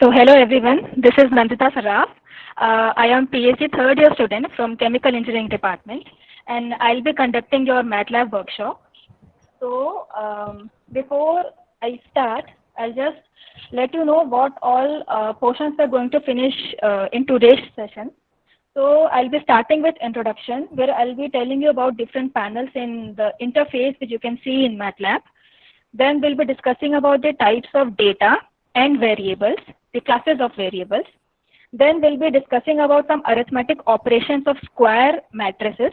So hello everyone, this is Nandita Saraf. I am PhD third year student from Chemical Engineering Department and I'll be conducting your MATLAB workshop. So before I start, I'll just let you know what all portions we're going to finish in today's session. So I'll be starting with introduction where I'll be telling you about different panels in the interface which you can see in MATLAB. Then we'll be discussing about the types of data and variables, the classes of variables. Then we'll be discussing about some arithmetic operations of square matrices.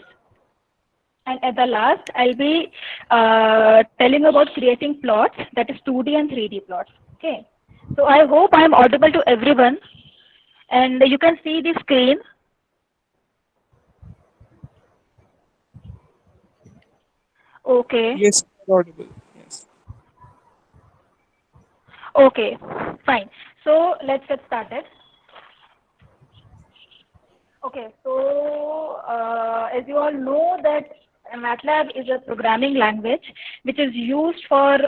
And at the last, I'll be telling about creating plots, that is 2D and 3D plots. Okay. So I hope I'm audible to everyone. And you can see the screen. Okay. Yes, audible. Yes. Okay, fine. So let's get started. Okay, so as you all know that MATLAB is a programming language which is used for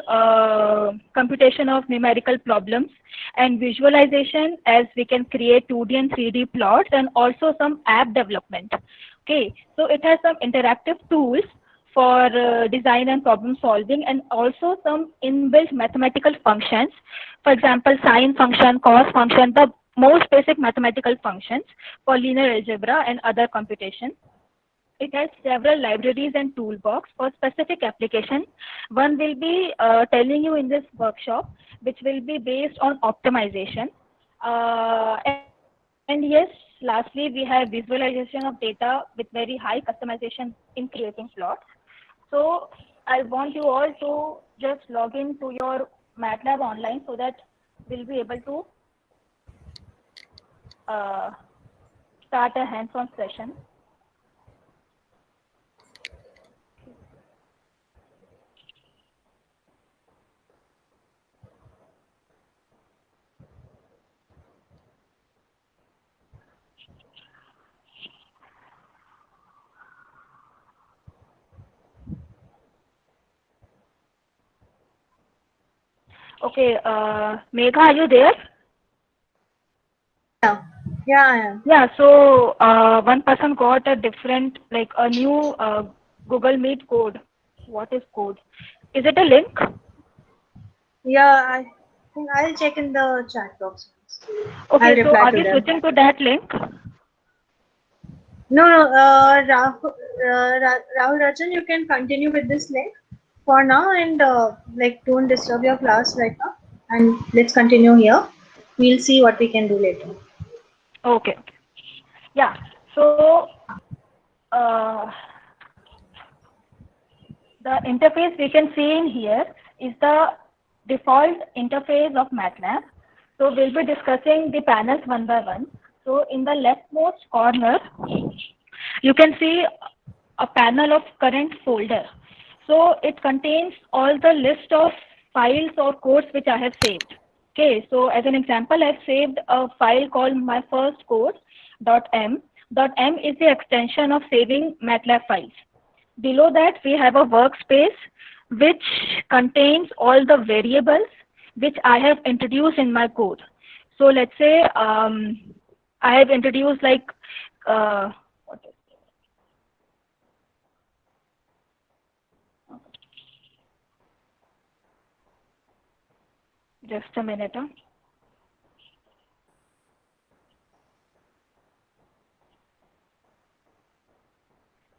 computation of numerical problems and visualization, as we can create 2D and 3D plots and also some app development. Okay, so it has some interactive tools for design and problem solving and also some inbuilt mathematical functions. For example, sine function, cos function, the most basic mathematical functions for linear algebra and other computation. It has several libraries and toolbox for specific application. One will be telling you in this workshop, which will be based on optimization. And yes, lastly, we have visualization of data with very high customization in creating plots. So I want you all to just log in to your MATLAB online so that we'll be able to start a hands-on session. Okay, Megha, are you there? Yeah, yeah, I am. Yeah, so one person got a different, like a new Google Meet code. What is code? Is it a link? Yeah, I think I'll check in the chat box. I'll Okay, so reply are to we them. switching to that link? No, no, Rahul Rajan, you can continue with this link for now and like don't disturb your class right now. And let's continue here. We'll see what we can do later. Okay, okay. Yeah, so uh, the interface we can see in here is the default interface of MATLAB. So we'll be discussing the panels one by one. So in the leftmost corner, you can see a panel of current folder. So it contains all the list of files or codes which I have saved. Okay, so as an example, I've saved a file called my first code .m. .m is the extension of saving MATLAB files. Below that, we have a workspace which contains all the variables which I have introduced in my code. So let's say I have introduced like what is just a minute.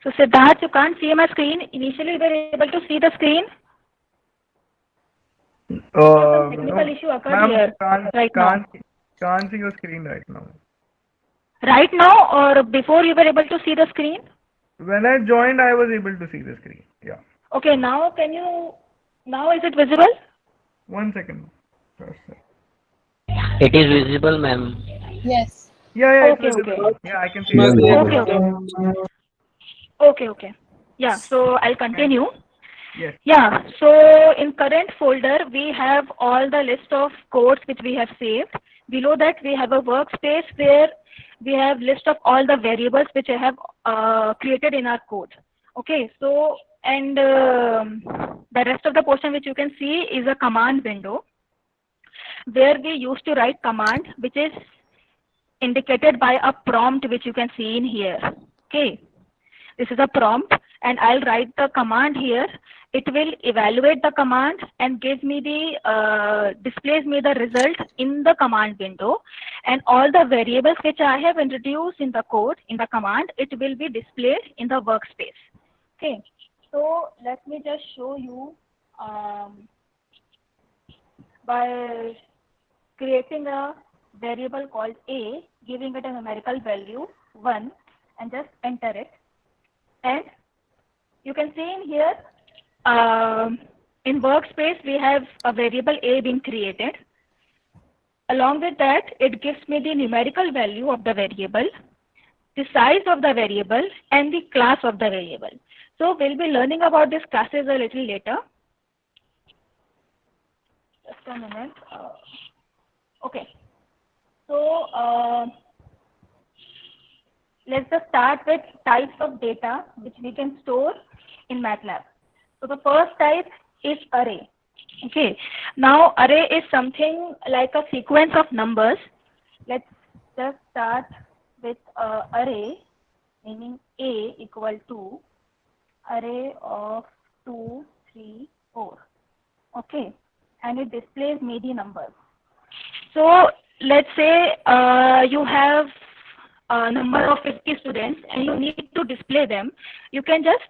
So Siddharth, you can't see my screen. Initially, we were able to see the screen. Some technical No, issue occurred ma'am, here right now. can't see your screen right now. Right now, or before you were able to see the screen? When I joined, I was able to see the screen. Yeah. Okay, now can you? Now is it visible? 1 second. Just a sec. It is visible, ma'am. Yes. Yeah, it's Okay, okay. visible. Yeah, I can see Yes, it. Okay, okay. Okay, okay. Yeah, so I'll continue. Yes. Yeah, so in current folder, we have all the list of codes which we have saved. Below that, we have a workspace where we have list of all the variables which I have created in our code. Okay, so, and the rest of the portion which you can see is a command window. where we used to write command, which is indicated by a prompt, which you can see in here. Okay, this is a prompt, and I'll write the command here. It will evaluate the command and gives me the displays me the result in the command window, and all the variables which I have introduced in the code in the command, it will be displayed in the workspace. Okay, so let me just show you by creating a variable called a, giving it a numerical value 1, and just enter it. And you can see in here, in workspace, we have a variable a being created. Along with that, it gives me the numerical value of the variable, the size of the variable, and the class of the variable. So we'll be learning about these classes a little later. Just a minute. Okay. So let's just start with types of data which we can store in MATLAB. So the first type is array. Okay. Now array is something like a sequence of numbers. Let's just start with array, meaning a equal to array of 2, 3, 4. Okay. And it displays me the numbers. So let's say you have a number of 50 students and you need to display them. You can just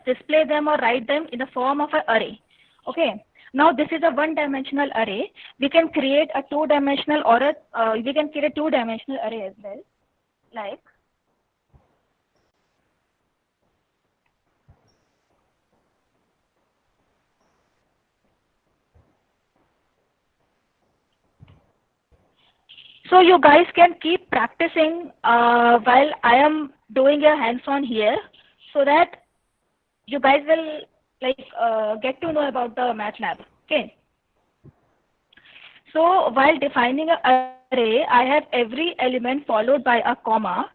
display them or write them in the form of an array. Okay. Now this is a one-dimensional array. We can create a two-dimensional or we can create a two-dimensional array as well. Like so you guys can keep practicing while I am doing a hands-on here, so that you guys will get to know about the MATLAB. Okay. So while defining an array, I have every element followed by a comma,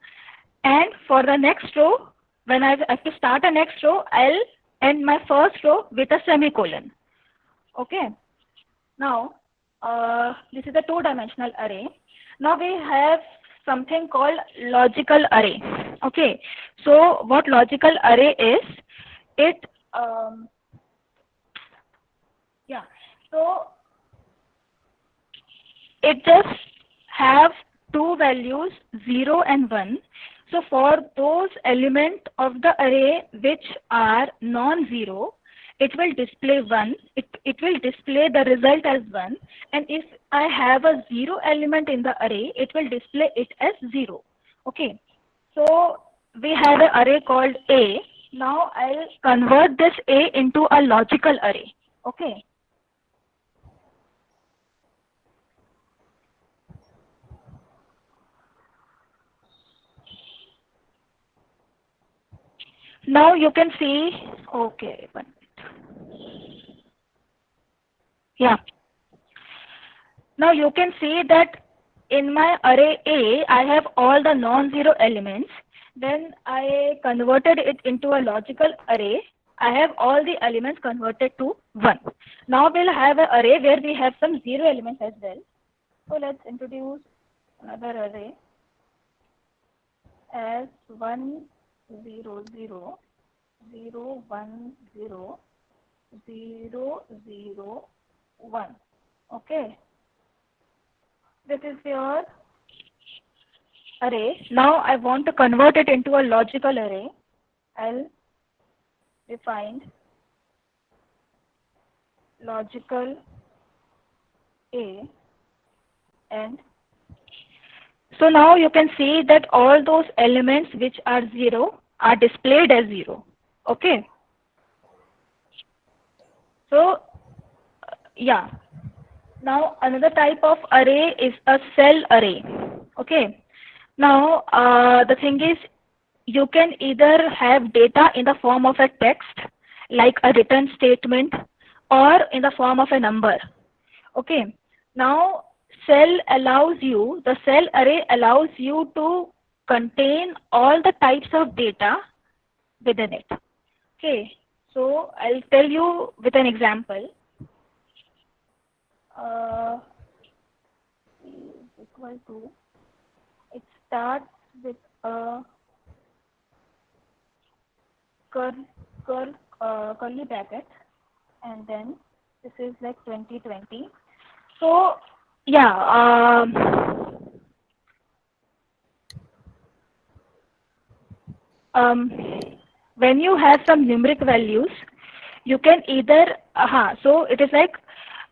and for the next row, when I have to start a next row, I'll end my first row with a semicolon. Okay. Now this is a two-dimensional array. Now we have something called logical array. Okay. So what logical array is? So it just have two values, 0 and 1. So for those elements of the array which are non-zero, it will display 1. It will display the result as 1. And if I have a 0 element in the array, it will display it as 0. Okay. So we have an array called A. Now I'll convert this A into a logical array. Okay. Now you can see, okay, 1 minute. Yeah. Now you can see that in my array A, I have all the non-zero elements. Then I converted it into a logical array. I have all the elements converted to 1. Now we'll have an array where we have some 0 elements as well. So let's introduce another array as 1, 0, 0, 0, 1, 0, 0, 0, 1. Okay. This is your array. Now I want to convert it into a logical array. I'll define logical A, and so now you can see that all those elements which are 0 are displayed as 0. Okay. So yeah. Now another type of array is a cell array. Okay. Now the thing is, you can either have data in the form of a text, like a written statement, or in the form of a number. Okay. Now the cell array allows you to contain all the types of data within it. Okay. So I'll tell you with an example. is equal to, it starts with a curly bracket, and then this is like 2020. So yeah, when you have some numeric values, you can either, so it is like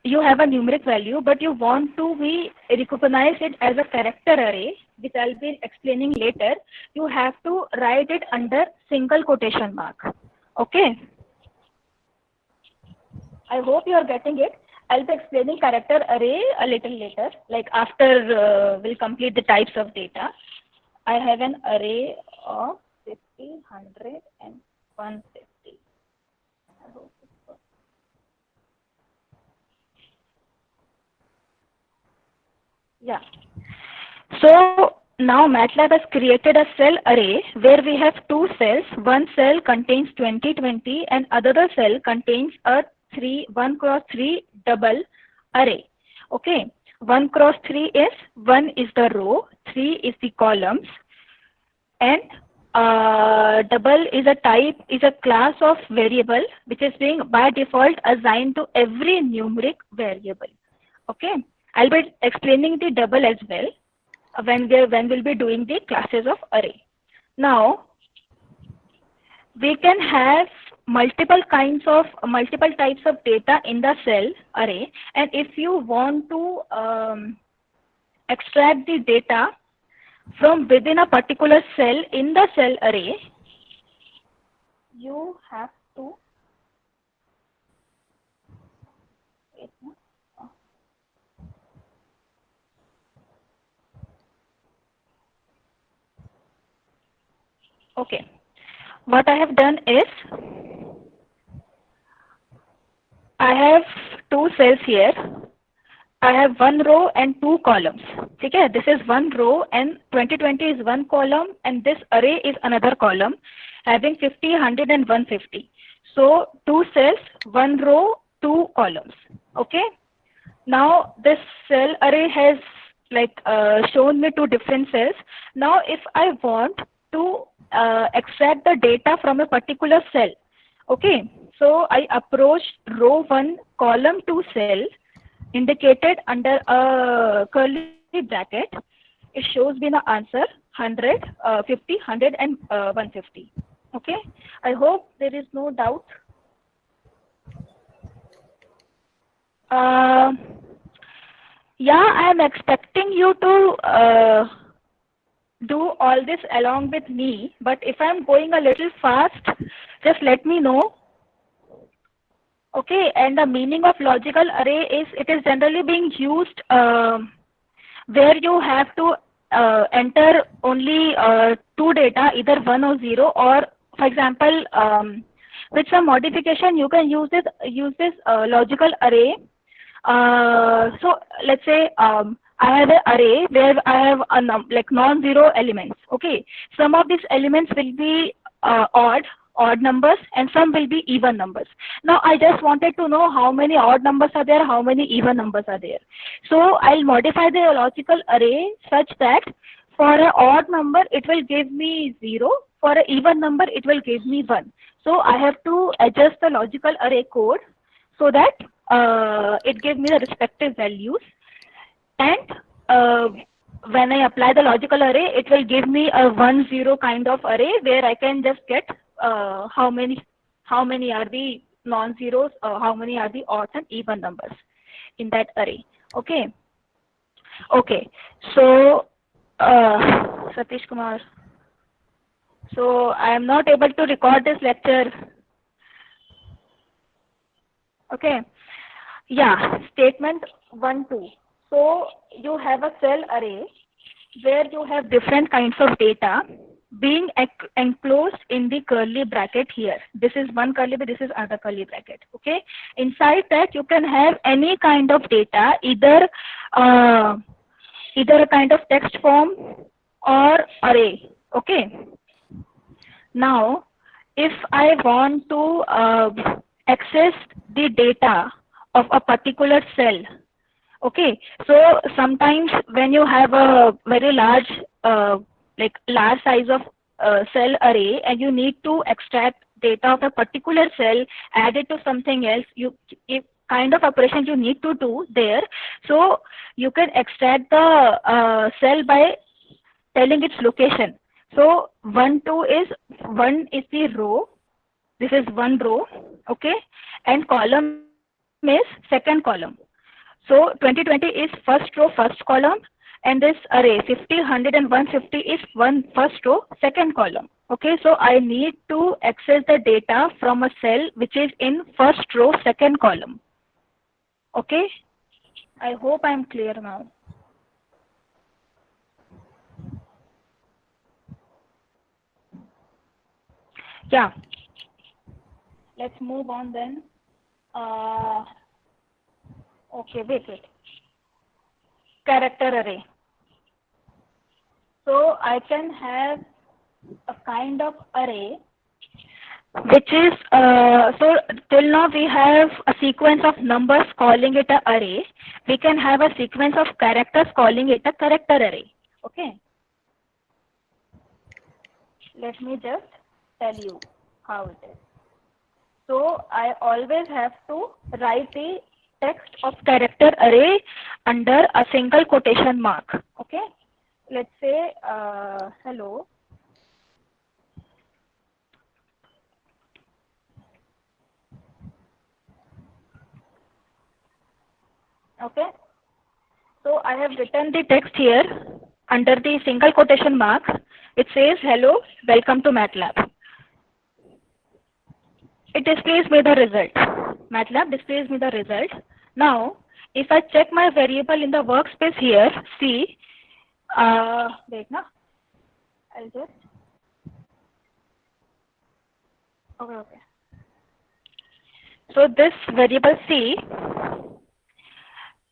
you have a numeric value, but you want to be recognize it as a character array, which I'll be explaining later. You have to write it under single quotation mark. Okay. I hope you are getting it. I'll be explaining character array a little later, like after we'll complete the types of data. I have an array of 50, 100, and 150. I hope it's good. Yeah. So now MATLAB has created a cell array where we have two cells. One cell contains 2020 and other cell contains a 1 cross 3 double array. Okay. 1 cross 3 is 1 is the row, 3 is the columns, and double is a type, is a class of variable which is being by default assigned to every numeric variable. Okay. I'll be explaining the double as well when we'll be doing the classes of array. Now, we can have multiple types of data in the cell array, and if you want to extract the data from within a particular cell in the cell array, you have to okay. What I have done is, I have two cells here. I have one row and two columns. Okay, this is one row and 2020 is one column, and this array is another column having 50, 100, and 150. So two cells, one row, two columns. Okay. Now this cell array has like shown me two different cells. Now if I want to extract the data from a particular cell, okay, so I approach row 1 column 2 cell indicated under a curly bracket. It shows me the answer 100, 50, 100, and 150. Okay, I hope there is no doubt. Yeah, I am expecting you to do all this along with me, but if I'm going a little fast, just let me know. Okay, and the meaning of logical array is, it is generally being used where you have to enter only two data, either 1 or 0, or for example, with some modification you can use this logical array. So let's say I have an array where I have like non-zero elements. Okay, some of these elements will be odd numbers, and some will be even numbers. Now I just wanted to know how many odd numbers are there, how many even numbers are there. So I'll modify the logical array such that for an odd number it will give me 0, for an even number it will give me 1. So I have to adjust the logical array code so that it gives me the respective values, and when I apply the logical array, it will give me a 1, 0 kind of array where I can just get how many are the non-zeros, how many are the odds and even numbers in that array. Okay. Okay. So Satish Kumar. So I am not able to record this lecture. Okay. Yeah. Statement 1, 2. So you have a cell array where you have different kinds of data being enclosed in the curly bracket here. This is one curly bracket, this is another curly bracket. Okay. Inside that you can have any kind of data, either a kind of text form or array. Okay. Now, if I want to access the data of a particular cell, Okay, so sometimes when you have a very large, large size of cell array, and you need to extract data of a particular cell, add it to something else, if kind of operation you need to do there. So you can extract the cell by telling its location. So 1, 2 is 1 is the row. This is one row, okay, and column is second column. So 2020 is first row, first column, and this array 50, 100, and 150 is one first row, second column. Okay, so I need to access the data from a cell which is in first row, second column. Okay, I hope I am clear now. Yeah, let's move on then. Okay, wait. Character array. So I can have a kind of array which is, so till now we have a sequence of numbers calling it an array. We can have a sequence of characters calling it a character array. Okay. Let me just tell you how it is. So I always have to write the text of character array under a single quotation mark. Okay. Let's say hello. Okay. So I have written the text here under the single quotation mark. It says hello, welcome to MATLAB. It displays me the result. MATLAB displays me the result. Now, if I check my variable in the workspace here, see, wait, na, I'll just, okay. So this variable C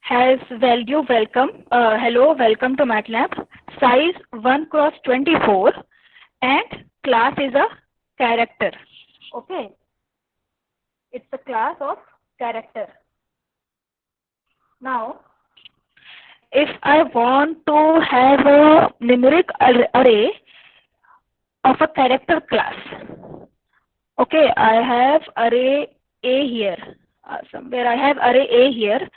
has value welcome, hello, welcome to MATLAB, size 1x24, and class is a character. Okay. It's a class of character. Now, if I want to have a numeric array of a character class, okay, I have array A here. Somewhere I have array A here,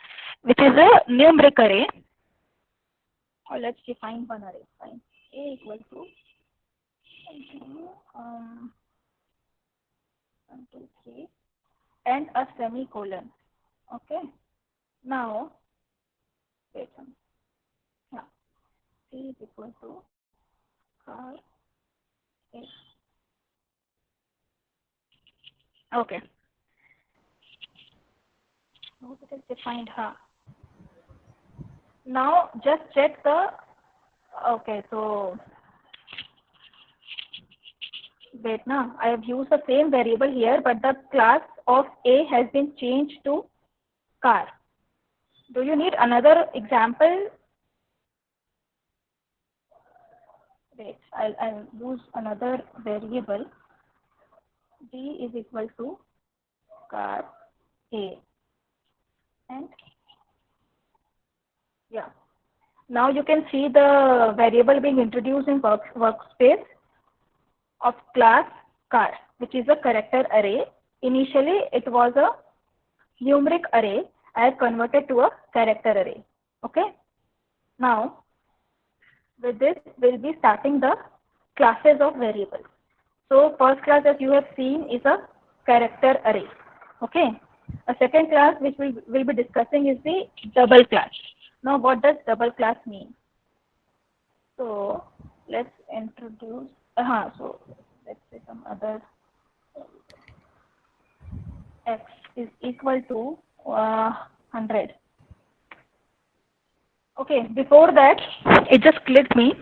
which is a numeric array. Or let's define one array. Fine. A equal to 1, 2, 3, and a semicolon. Okay. Now, wait a minute. Yeah. C is equal to car A. Okay. How it is defined? Now just check the, okay, so wait now, I have used the same variable here, but the class of A has been changed to car. Do you need another example? Wait, I'll use another variable. D is equal to car A. And yeah, now you can see the variable being introduced in workspace of class car, which is a character array. Initially, it was a numeric array. I have converted to a character array. Okay. Now, with this, we'll be starting the classes of variables. So, first class, as you have seen, is a character array. Okay. A second class which we will be discussing is the double class. Now, what does double class mean? So, let's introduce. So, let's say some other. X is equal to 100. Okay, before that, it just clicked me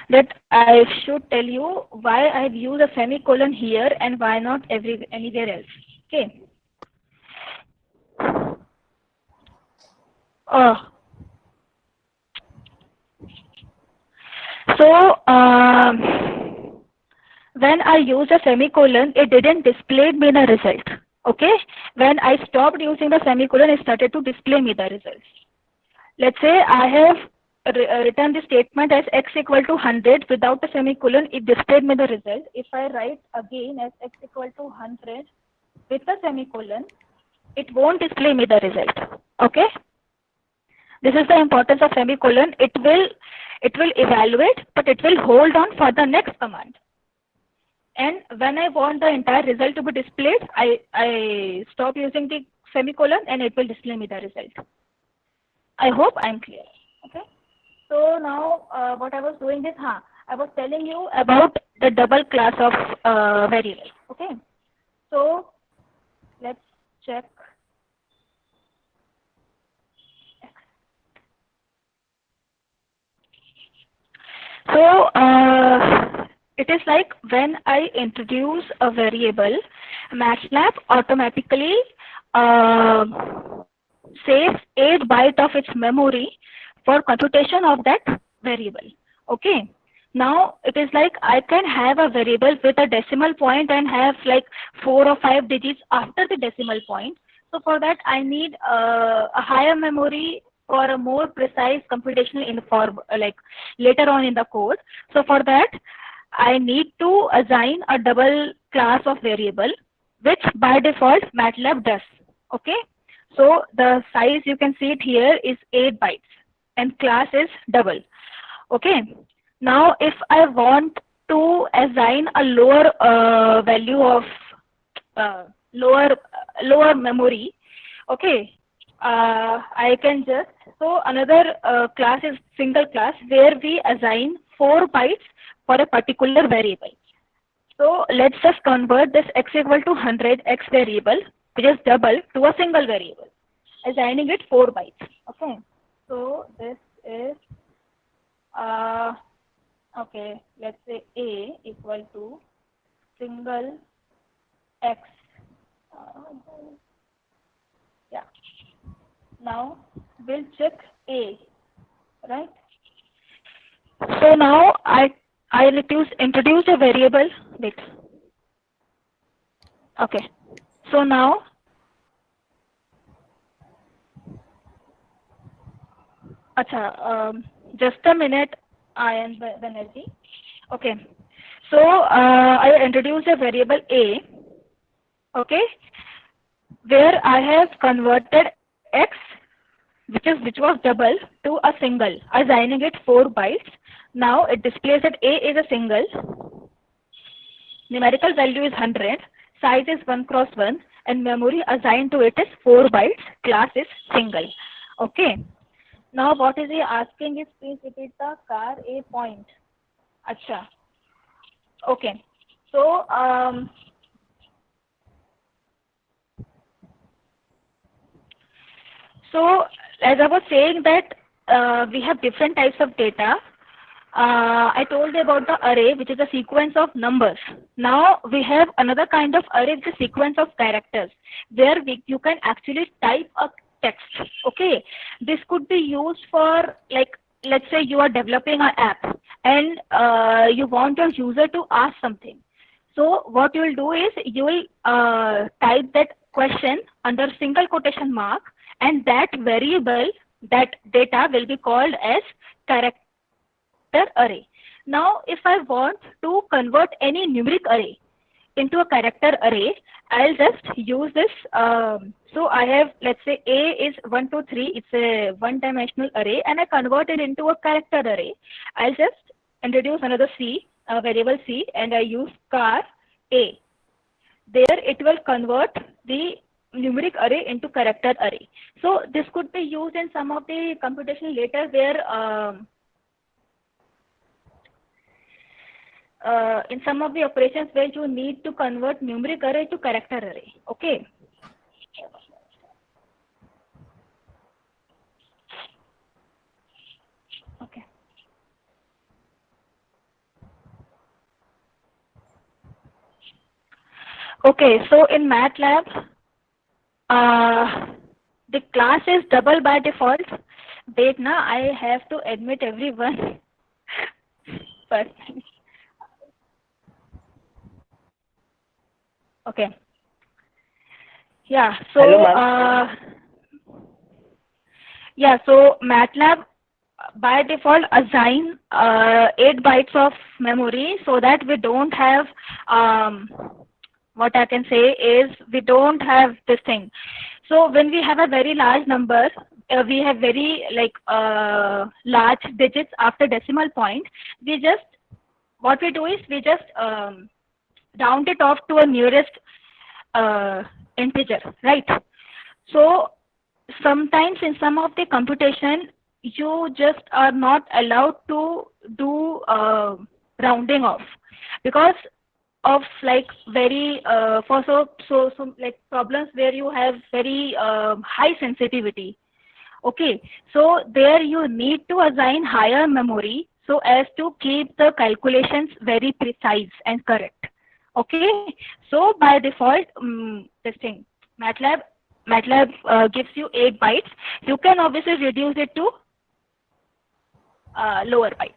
that I should tell you why I've used a semicolon here and why not anywhere else. Okay. So, when I used a semicolon, it didn't display me the result. Okay. When I stopped using the semicolon, it started to display me the results. let's say I have written the statement as x equal to 100 without a semicolon. It displayed me the result. If I write again as x equal to 100 with a semicolon, it won't display me the result. Okay. This is the importance of semicolon. It will evaluate, but it will hold on for the next command. And when I want the entire result to be displayed, I stop using the semicolon and it will display me the result. I hope I'm clear. Okay. So now what I was doing is, I was telling you about the double class of variable. Okay. So let's check. So it is like when I introduce a variable, MATLAB automatically saves 8 bytes of its memory for computation of that variable. Okay. Now it is like I can have a variable with a decimal point and have like 4 or 5 digits after the decimal point. So for that I need a higher memory for a more precise computational inform like later on in the code. So for that I need to assign a double class of variable, which by default MATLAB does. Okay. So the size you can see it here is 8 bytes and class is double. Okay. Now if I want to assign a lower value of lower memory, okay, I can just, so another class is single class where we assign 4 bytes for a particular variable. So let's just convert this x equal to 100 x variable, which is double, to a single variable, assigning it 4 bytes. Okay. So this is okay. Let's say a equal to single x. Yeah. Now we'll check a, right? So now I introduce a variable. Wait. Okay. So now just a minute, I am Banerjee. Okay. So I introduce a variable a, okay, where I have converted x, which was double, to a single, assigning it 4 bytes. Now it displays that a is a single, numerical value is 100, size is 1 cross 1, and memory assigned to it is 4 bytes, class is single. Okay. Now what is he asking is, please repeat the car a point. Acha. Okay. So as I was saying that we have different types of data. I told you about the array, which is a sequence of numbers. Now we have another kind of array, which is a sequence of characters, where you can actually type a text. Okay, this could be used for, like, let's say you are developing an app and you want your user to ask something. So what you will do is you will type that question under single quotation mark, and that variable, that data will be called as character array. Now if I want to convert any numeric array into a character array, I'll just use this. So I have, let's say a is 1, 2, 3, it's a one-dimensional array, and I convert it into a character array. I'll just introduce another c, variable c, and I use car a. There it will convert the numeric array into character array. So this could be used in some of the computation later, where in some of the operations where you need to convert numeric array to character array. Okay. Okay. Okay, so in MATLAB, the class is double by default. Wait, now I have to admit everyone. But okay. Yeah. So Hello, ma'am. Yeah, so MATLAB by default assign 8 bytes of memory so that we don't have what I can say is we don't have this thing. So when we have a very large number, we have very large digits after decimal point. We just what we do is we just round it off to a nearest integer, right? So sometimes in some of the computation, you just are not allowed to do rounding off because of like very for so like problems where you have very high sensitivity. Okay, so there you need to assign higher memory so as to keep the calculations very precise and correct. Okay, so by default, this thing MATLAB gives you 8 bytes. You can obviously reduce it to lower bytes.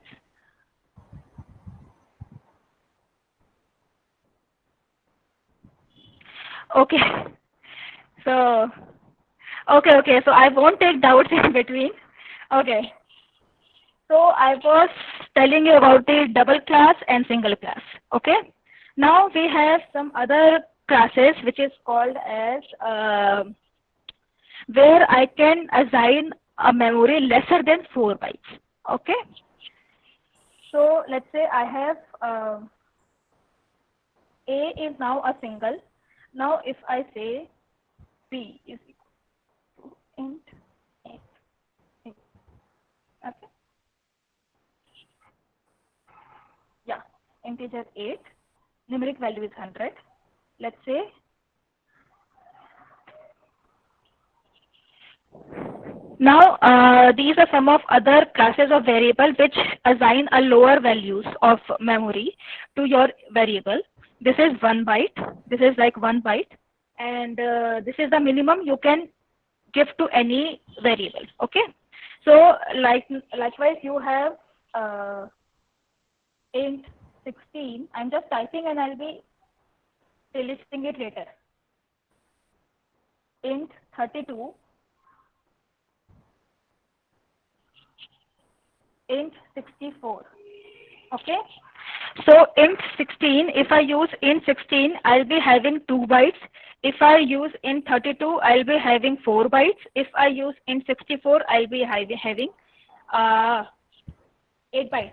Okay, so okay, so I won't take doubts in between. Okay, so I was telling you about the double class and single class. Okay, now we have some other classes which is called as where I can assign a memory lesser than 4 bytes. Okay, so let's say I have A is now a single. Now if I say B is equal to int 8. Okay. Yeah, integer 8, numeric value is 100. Let's say now these are some of other classes of variable which assign a lower values of memory to your variable. This is 1 byte. This is like 1 byte, and this is the minimum you can give to any variable. Okay, so likewise you have int 16. I'm just typing and I'll be listing it later. Int 32, int 64. Okay, so int 16, if I use int 16, I'll be having 2 bytes. If I use int 32, I'll be having 4 bytes. If I use int 64, I'll be having 8 bytes.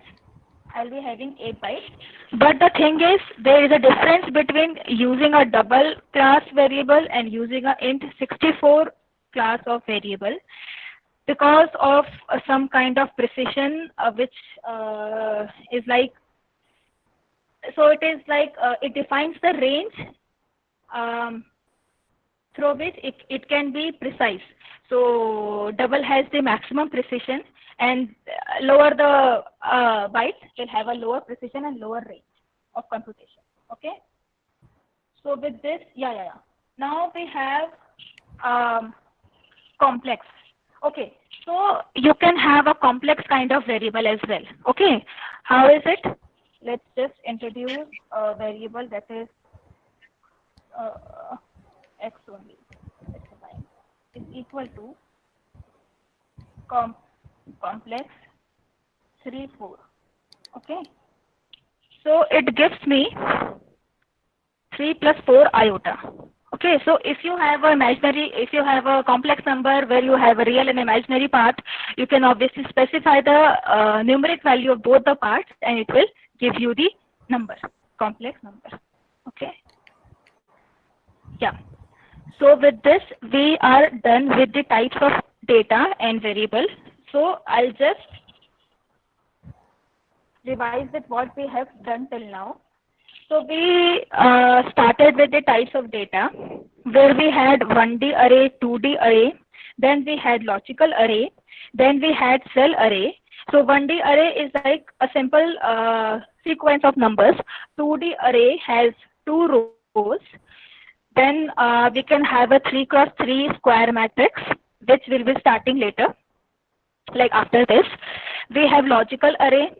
I'll be having 8 bytes. But the thing is, there is a difference between using a double class variable and using a int 64 class of variable because of some kind of precision which is like, so it is like it defines the range through which it can be precise. So double has the maximum precision, and lower the bytes will have a lower precision and lower range of computation. Okay, so with this, now we have complex. Okay, so you can have a complex kind of variable as well. Okay, how is it? Let's just introduce a variable that is x only. Is equal to complex 3, 4. Okay, so it gives me 3 plus 4 iota. Okay, so if you have a complex number where you have a real and imaginary part, you can obviously specify the numeric value of both the parts and it will give you the number, complex number. Okay, yeah. So with this, we are done with the types of data and variable. So I'll just revise with what we have done till now. So we started with the types of data where we had 1D array, 2D array, then we had logical array, then we had cell array. So 1D array is like a simple sequence of numbers. 2D array has 2 rows. Then we can have a 3 cross 3 square matrix, which will be starting later, like after this. We have logical array,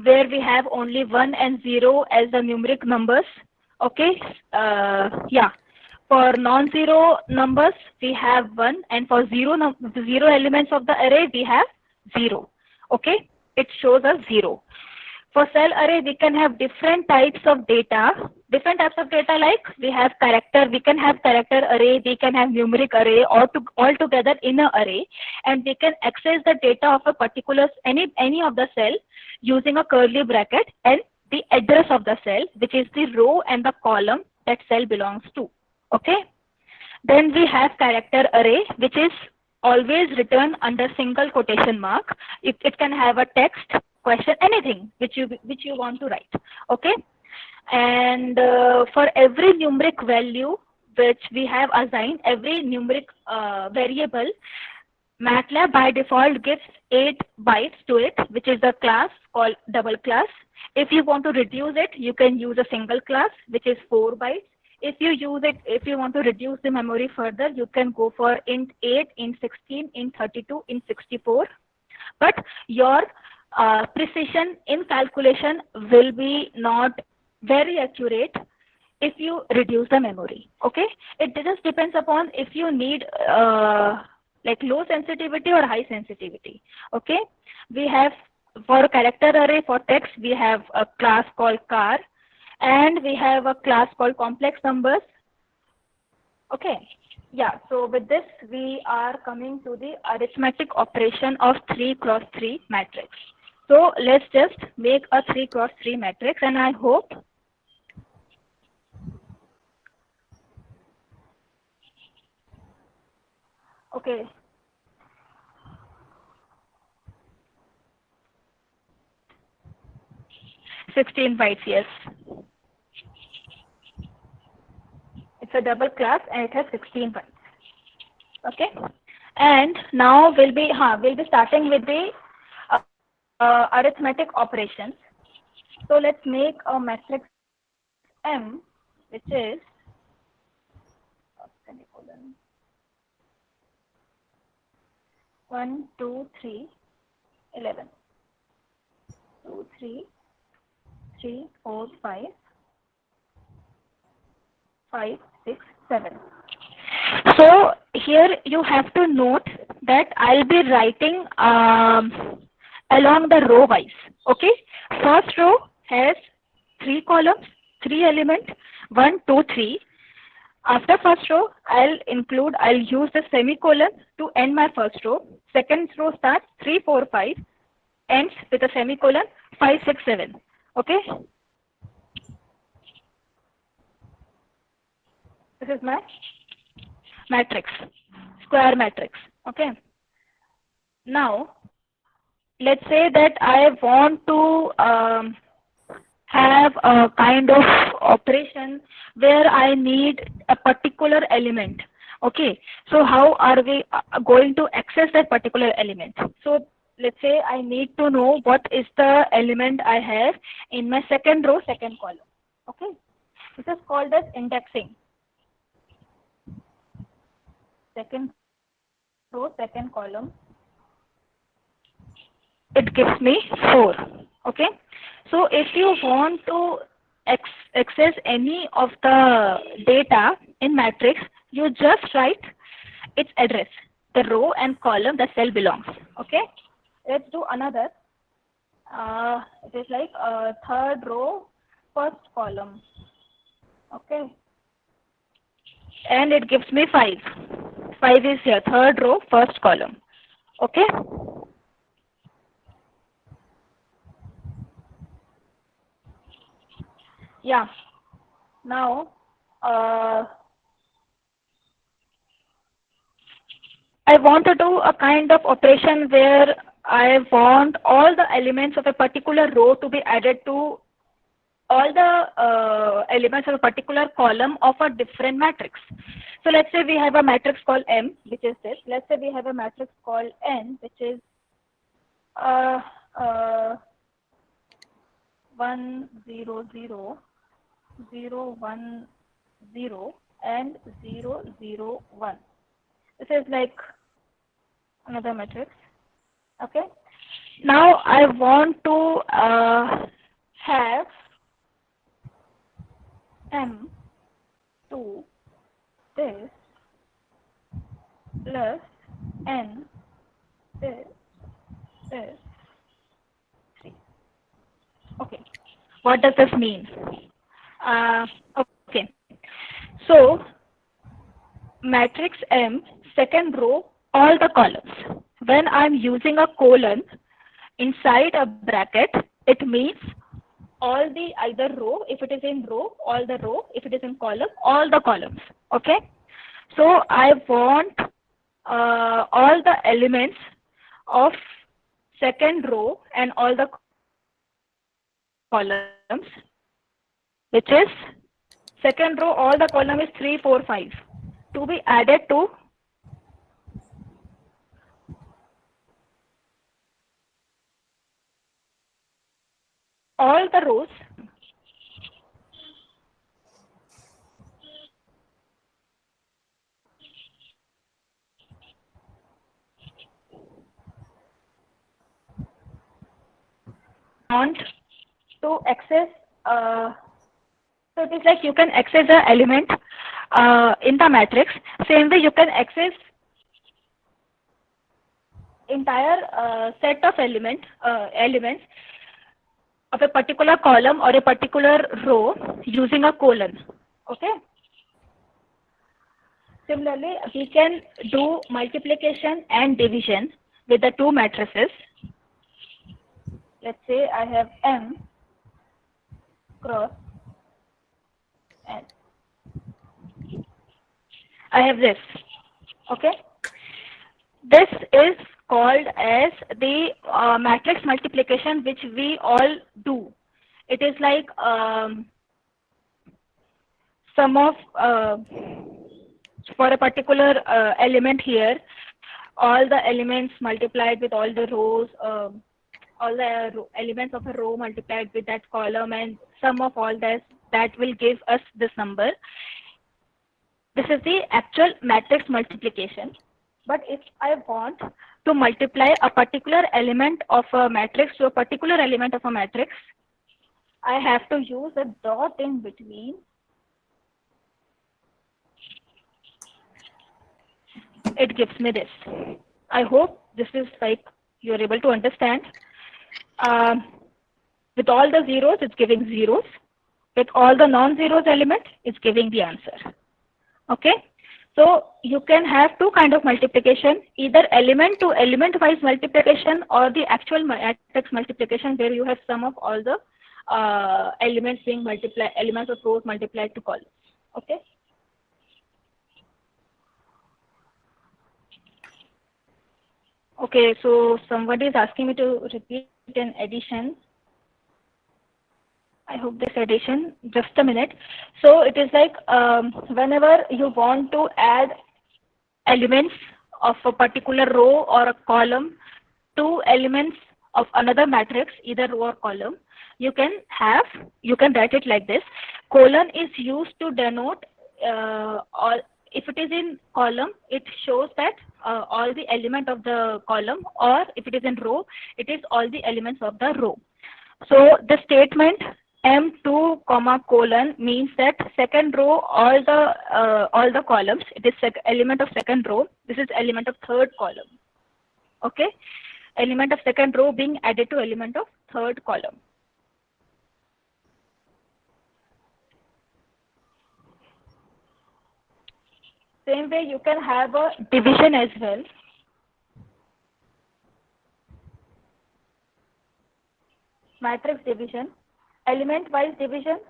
where we have only 1 and 0 as the numeric numbers. Okay, yeah. For non-zero numbers, we have 1, and for zero elements of the array, we have 0. Okay, it shows us 0. For cell array, we can have different types of data. Different types of data, like we have character, we can have character array, we can have numeric array, or all together in an array, and we can access the data of a particular any of the cell using a curly bracket and the address of the cell, which is the row and the column that cell belongs to. Okay. Then we have character array, which is always written under single quotation mark. It can have a text, question, anything which you want to write. Okay. And for every numeric value which we have assigned, every numeric variable, MATLAB by default gives 8 bytes to it, which is the class called double class. If you want to reduce it, you can use a single class, which is 4 bytes. If you want to reduce the memory further, you can go for int 8, int 16, int 32, int 64. But your precision in calculation will be not very accurate if you reduce the memory. Okay, it just depends upon if you need like low sensitivity or high sensitivity. Okay, we have for character array, for text, we have a class called char, and we have a class called complex numbers. Okay, yeah, so with this we are coming to the arithmetic operation of 3 cross 3 matrix. So let's just make a 3 cross 3 matrix, and I hope okay. $16 bytes, yes. It's a double class and it has 16 bytes. Okay. And now we'll be starting with the arithmetic operations. So let's make a matrix M, which is semicolon 1, 2, 3, 11, 2, 3, 3, 4, 5, 5, 6, 7. So here you have to note that I'll be writing along the row wise. Okay, first row has 3 columns, 3 elements, 1, 2, 3. After first row, I'll use the semicolon to end my first row. Second row starts 3, 4, 5, ends with a semicolon 5, 6, 7. Okay. This is my matrix, square matrix. Okay. Now, let's say that I want to have a kind of operation where I need a particular element. Okay. So how are we going to access that particular element? So let's say I need to know what is the element I have in my second row, second column. Okay. This is called as indexing. Second row, second column. It gives me 4. Okay. So if you want to access any of the data in matrix, you just write its address, the row and column the cell belongs. Okay. Let's do another. It is like third row, first column. Okay. And it gives me 5. 5 is here, third row, first column. Okay. Yeah. Now, I want to do a kind of operation where I want all the elements of a particular row to be added to all the elements of a particular column of a different matrix. So let's say we have a matrix called M, which is this. Let's say we have a matrix called N, which is 1, 0, 0, 0, 1, 0, and 0, 0, 1. This is like another matrix. Okay. Now I want to have M2, this plus n this is 3. Okay. What does this mean? Okay. So matrix M, second row, all the columns. When I'm using a colon inside a bracket, it means all the either row, if it is in row, all the row, if it is in column, all the columns. Okay. So I want all the elements of second row and all the columns, which is second row, all the column is 3, 4, 5, to be added to all the rows want to access. So it is like you can access the element in the matrix. Same way you can access entire set of elements of a particular column or a particular row using a colon. Okay. Similarly, we can do multiplication and division with the two matrices. Let's say I have M cross N. I have this. Okay. This is called as the matrix multiplication, which we all do. It is like sum of for a particular element here, all the elements multiplied with all the rows, all the elements of a row multiplied with that column, and sum of all this, that will give us this number. This is the actual matrix multiplication. But if I want to multiply a particular element of a matrix to a particular element of a matrix, I have to use a dot in between. It gives me this. I hope this is like you're able to understand. With all the zeros, it's giving zeros. With all the non-zeros element, it's giving the answer. Okay. So you can have two kind of multiplication, either element to element wise multiplication or the actual matrix multiplication, where you have sum of all the elements being multiplied, elements of rows multiplied to columns. Okay. Okay, so somebody is asking me to repeat an addition. I hope this addition, just a minute. So it is like whenever you want to add elements of a particular row or a column to elements of another matrix, either row or column, you can write it like this. Colon is used to denote all. If it is in column, it shows that all the element of the column, or if it is in row, it is all the elements of the row. So the statement M2 comma colon means that second row, all the columns, it is element of second row. This is element of third column. Okay, element of second row being added to element of third column. Same way you can have a division as well. Matrix division, element wise division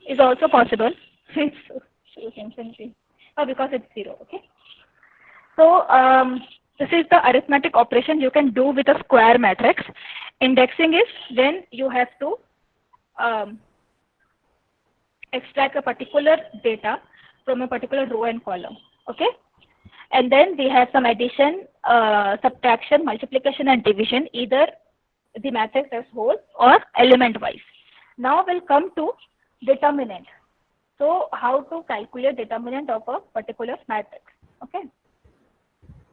is also possible. Because it's 0. Okay. So this is the arithmetic operation you can do with a square matrix. Indexing is when you have to extract a particular data from a particular row and column. Okay. And then we have some addition, subtraction, multiplication and division, either the matrix as whole or element wise. Now we'll come to determinant. So how to calculate determinant of a particular matrix. Okay.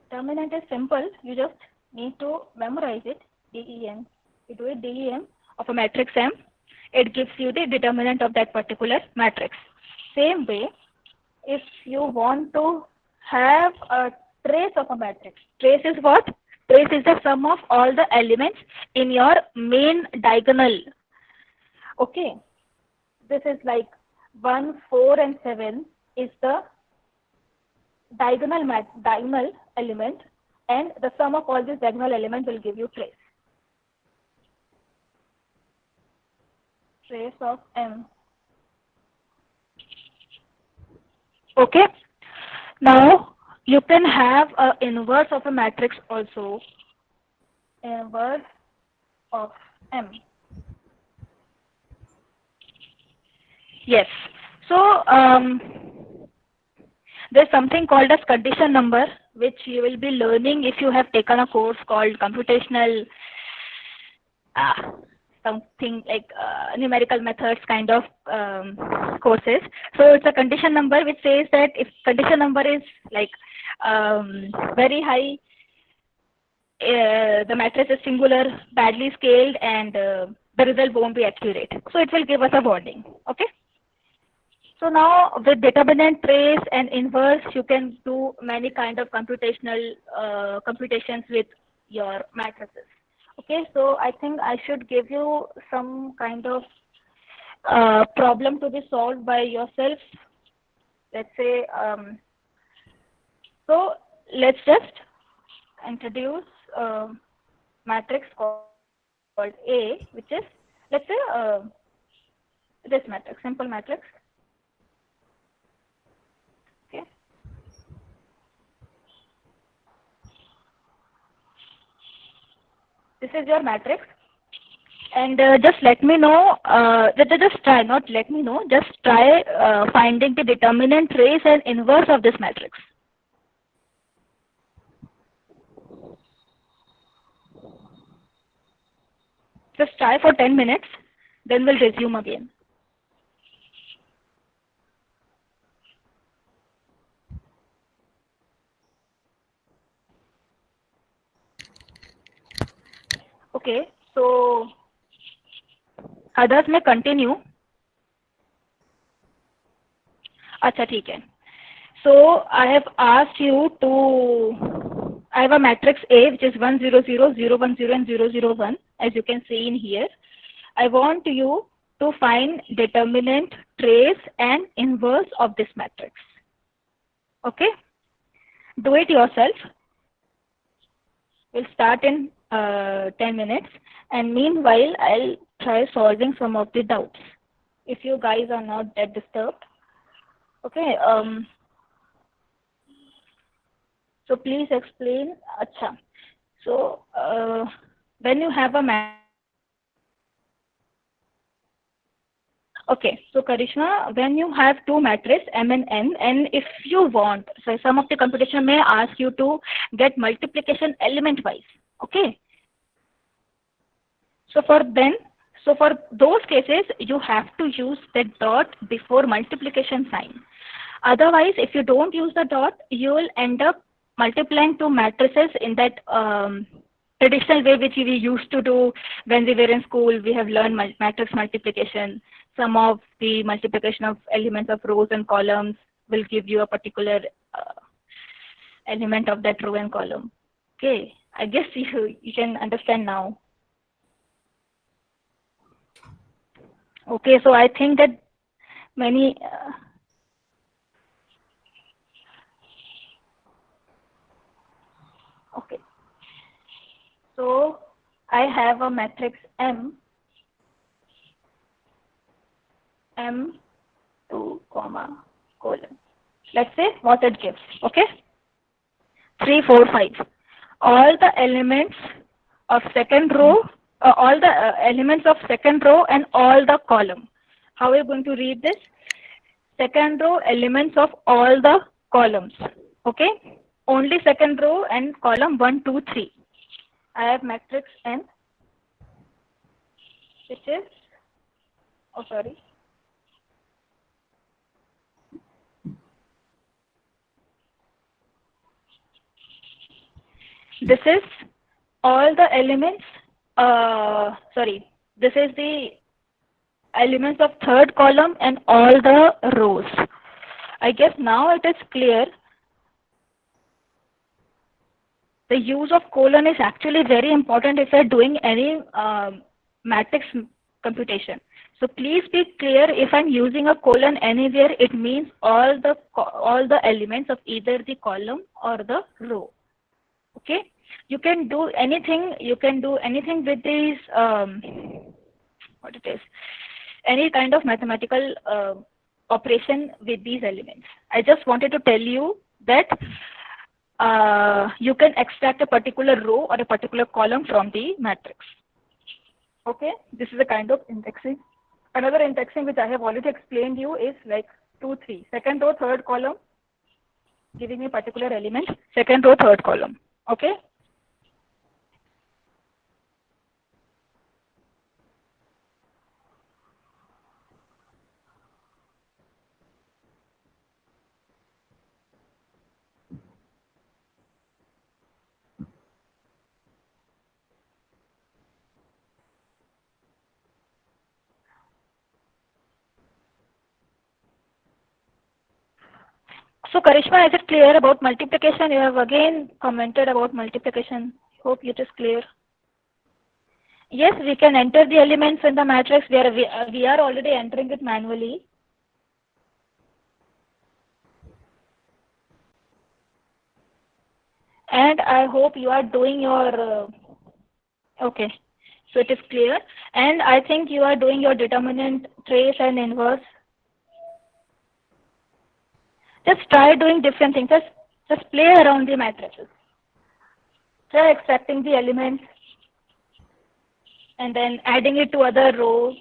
Determinant is simple. You just need to memorize it. DEM. You do it DEM of a matrix M. it gives you the determinant of that particular matrix. Same way, if you want to have a trace of a matrix, trace is what? Trace is the sum of all the elements in your main diagonal. Okay, this is like 1, 4, and 7 is the diagonal element, and the sum of all these diagonal elements will give you trace. Trace of M. Okay. Now you can have an inverse of a matrix also. Inverse of M. Yes. So there's something called as condition number, which you will be learning if you have taken a course called computational something like numerical methods kind of courses. So it's a condition number which says that if condition number is like very high, the matrix is singular, badly scaled, and the result won't be accurate. So it will give us a warning. Okay. So now with determinant, trace, and inverse, you can do many kind of computational computations with your matrices. Okay, so I think I should give you some kind of problem to be solved by yourself. Let's say, so let's just introduce a matrix called A, which is, let's say, this matrix, simple matrix. Okay. This is your matrix, and just let me know, just try, not let me know, just try finding the determinant, trace, and inverse of this matrix. Just try for 10 minutes, then we'll resume again. Okay, so others may continue. Acha, theek hai. So I have asked you to, I have a matrix A which is 1, 0, 0, 0, 1, 0, and 0, 0, 1, as you can see in here. I want you to find determinant, trace, and inverse of this matrix. Okay? Do it yourself. We'll start in 10 minutes, and meanwhile I'll try solving some of the doubts if you guys are not that disturbed. Okay, so please explain. Acha. So when you have a okay, so Karishma, when you have two matrices M and N, and if you want, so some of the computation may ask you to get multiplication element wise. Okay. So for those cases, you have to use the dot before multiplication sign. Otherwise, if you don't use the dot, you will end up multiplying two matrices in that traditional way which we used to do when we were in school. We have learned matrix multiplication. Some of the multiplication of elements of rows and columns will give you a particular element of that row and column. Okay, I guess you can understand now. Okay, so I think that many okay. So I have a matrix M, M2, colon. Let's say what it gives. Okay, 3, 4, 5. All the elements of second row, all the elements of second row and all the column. How are you going to read this? Second row, elements of all the columns. Okay, only second row and column 1, 2, 3. I have matrix N, which is, oh sorry, this is all the elements, sorry, this is the elements of third column and all the rows. I guess now it is clear. The use of colon is actually very important if you're doing any matrix computation. So please be clear, if I'm using a colon anywhere, it means all the elements of either the column or the row. Okay, you can do anything. You can do anything with these what it is, any kind of mathematical operation with these elements. I just wanted to tell you that you can extract a particular row or a particular column from the matrix. Okay, this is a kind of indexing. Another indexing which I have already explained you is like 2, 3. Second row, third column, giving me particular element. Second row, third column. Okay. So Karishma, is it clear about multiplication? You have again commented about multiplication. Hope it is clear. Yes, we can enter the elements in the matrix where we are already entering it manually. And I hope you are doing your, okay, so it is clear. And I think you are doing your determinant, trace and inverse. Just try doing different things. Just play around the matrices. Try extracting the elements and then adding it to other rows.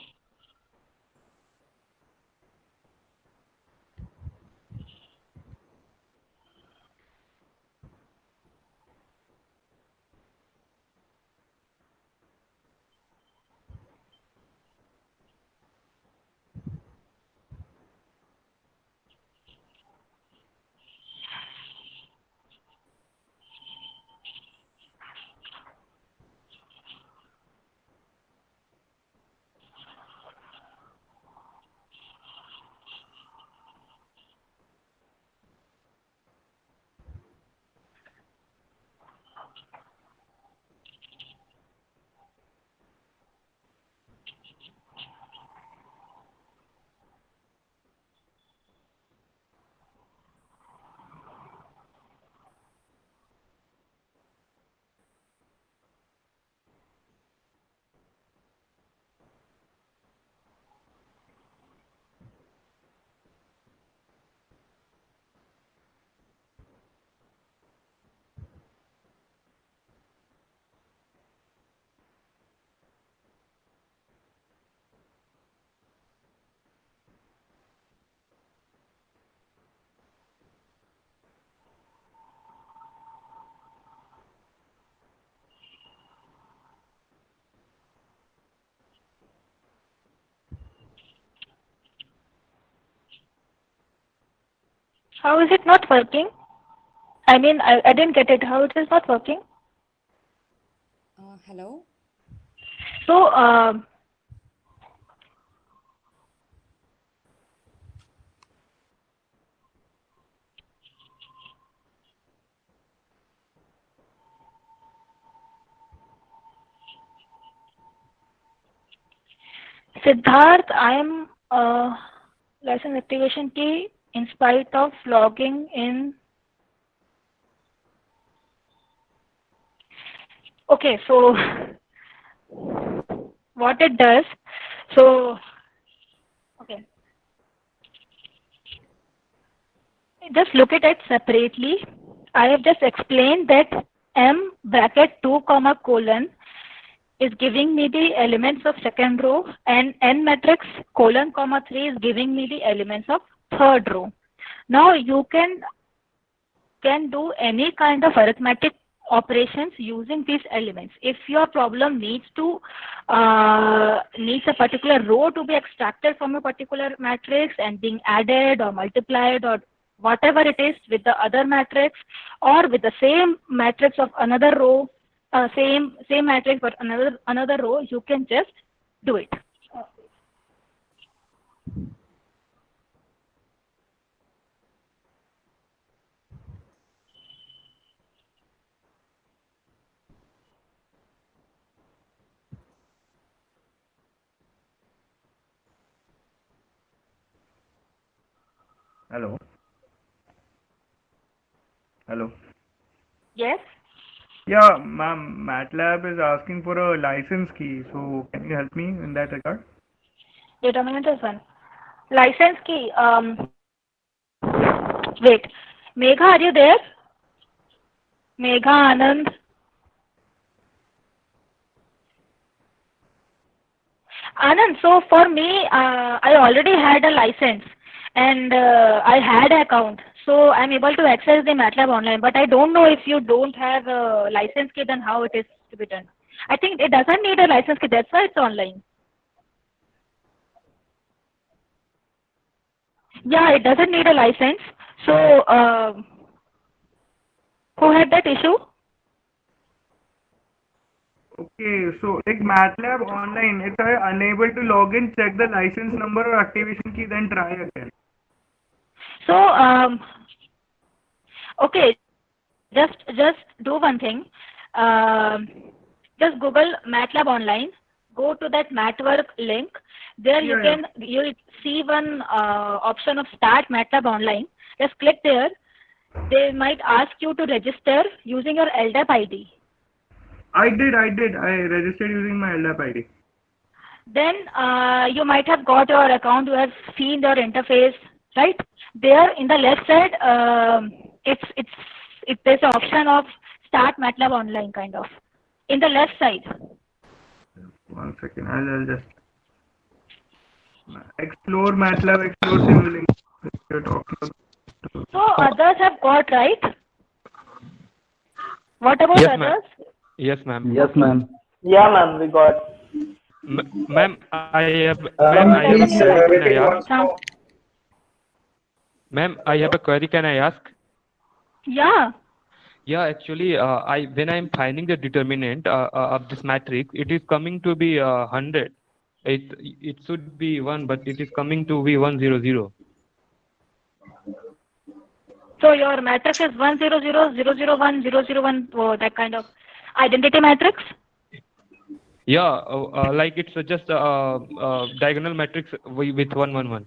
How is it not working? I mean, I didn't get it. How it is not working? Hello? So, Siddharth, I am license activation key in spite of logging in. Okay, so what it does, so, okay, just look at it separately. I have just explained that M bracket 2 comma colon is giving me the elements of second row, and N matrix colon comma 3 is giving me the elements of third row. Now you can do any kind of arithmetic operations using these elements. If your problem needs a particular row to be extracted from a particular matrix and being added or multiplied or whatever it is with the other matrix, or with the same matrix of another row, same matrix but another row, you can just do it. Hello. Hello. Yes. Yeah, ma'am, MATLAB is asking for a license key. So can you help me in that regard? Determinant is one. License key. Wait. Megha, are you there? Megha, Anand. Anand, so for me, I already had a license and I had an account. So I'm able to access the MATLAB online. But I don't know if you don't have a license key, then how it is to be done. I think it doesn't need a license key. That's why it's online. Yeah, it doesn't need a license. So who had that issue? Okay, so like MATLAB online, if I unable to log in, check the license number or activation key, then try again. So okay, just do one thing. Um, just Google MATLAB online. Go to that MATwork link. There Yeah, yeah. you see one option of Start MATLAB online. Just click there. They might ask you to register using your LDAP ID. I did. I registered using my LDAP ID. Then you might have got your account. You have seen your interface, right? There in the left side, there's an option of Start MATLAB online kind of in the left side. One second, I'll just explore MATLAB, explore simulation. You're talking about. So others have got, right? What about Yes, ma'am. others? Yes, ma'am. Yes, ma'am. Yeah, ma'am, we got. Ma'am, I have a query. Can I ask? Some, Ma'am, I have a query. Can I ask? yeah. Yeah, actually, when I'm finding the determinant of this matrix, it is coming to be 100. It should be 1, but it is coming to be 100. So your matrix is 100, 001, 001, that kind of identity matrix? Yeah, like it's just a diagonal matrix with 111.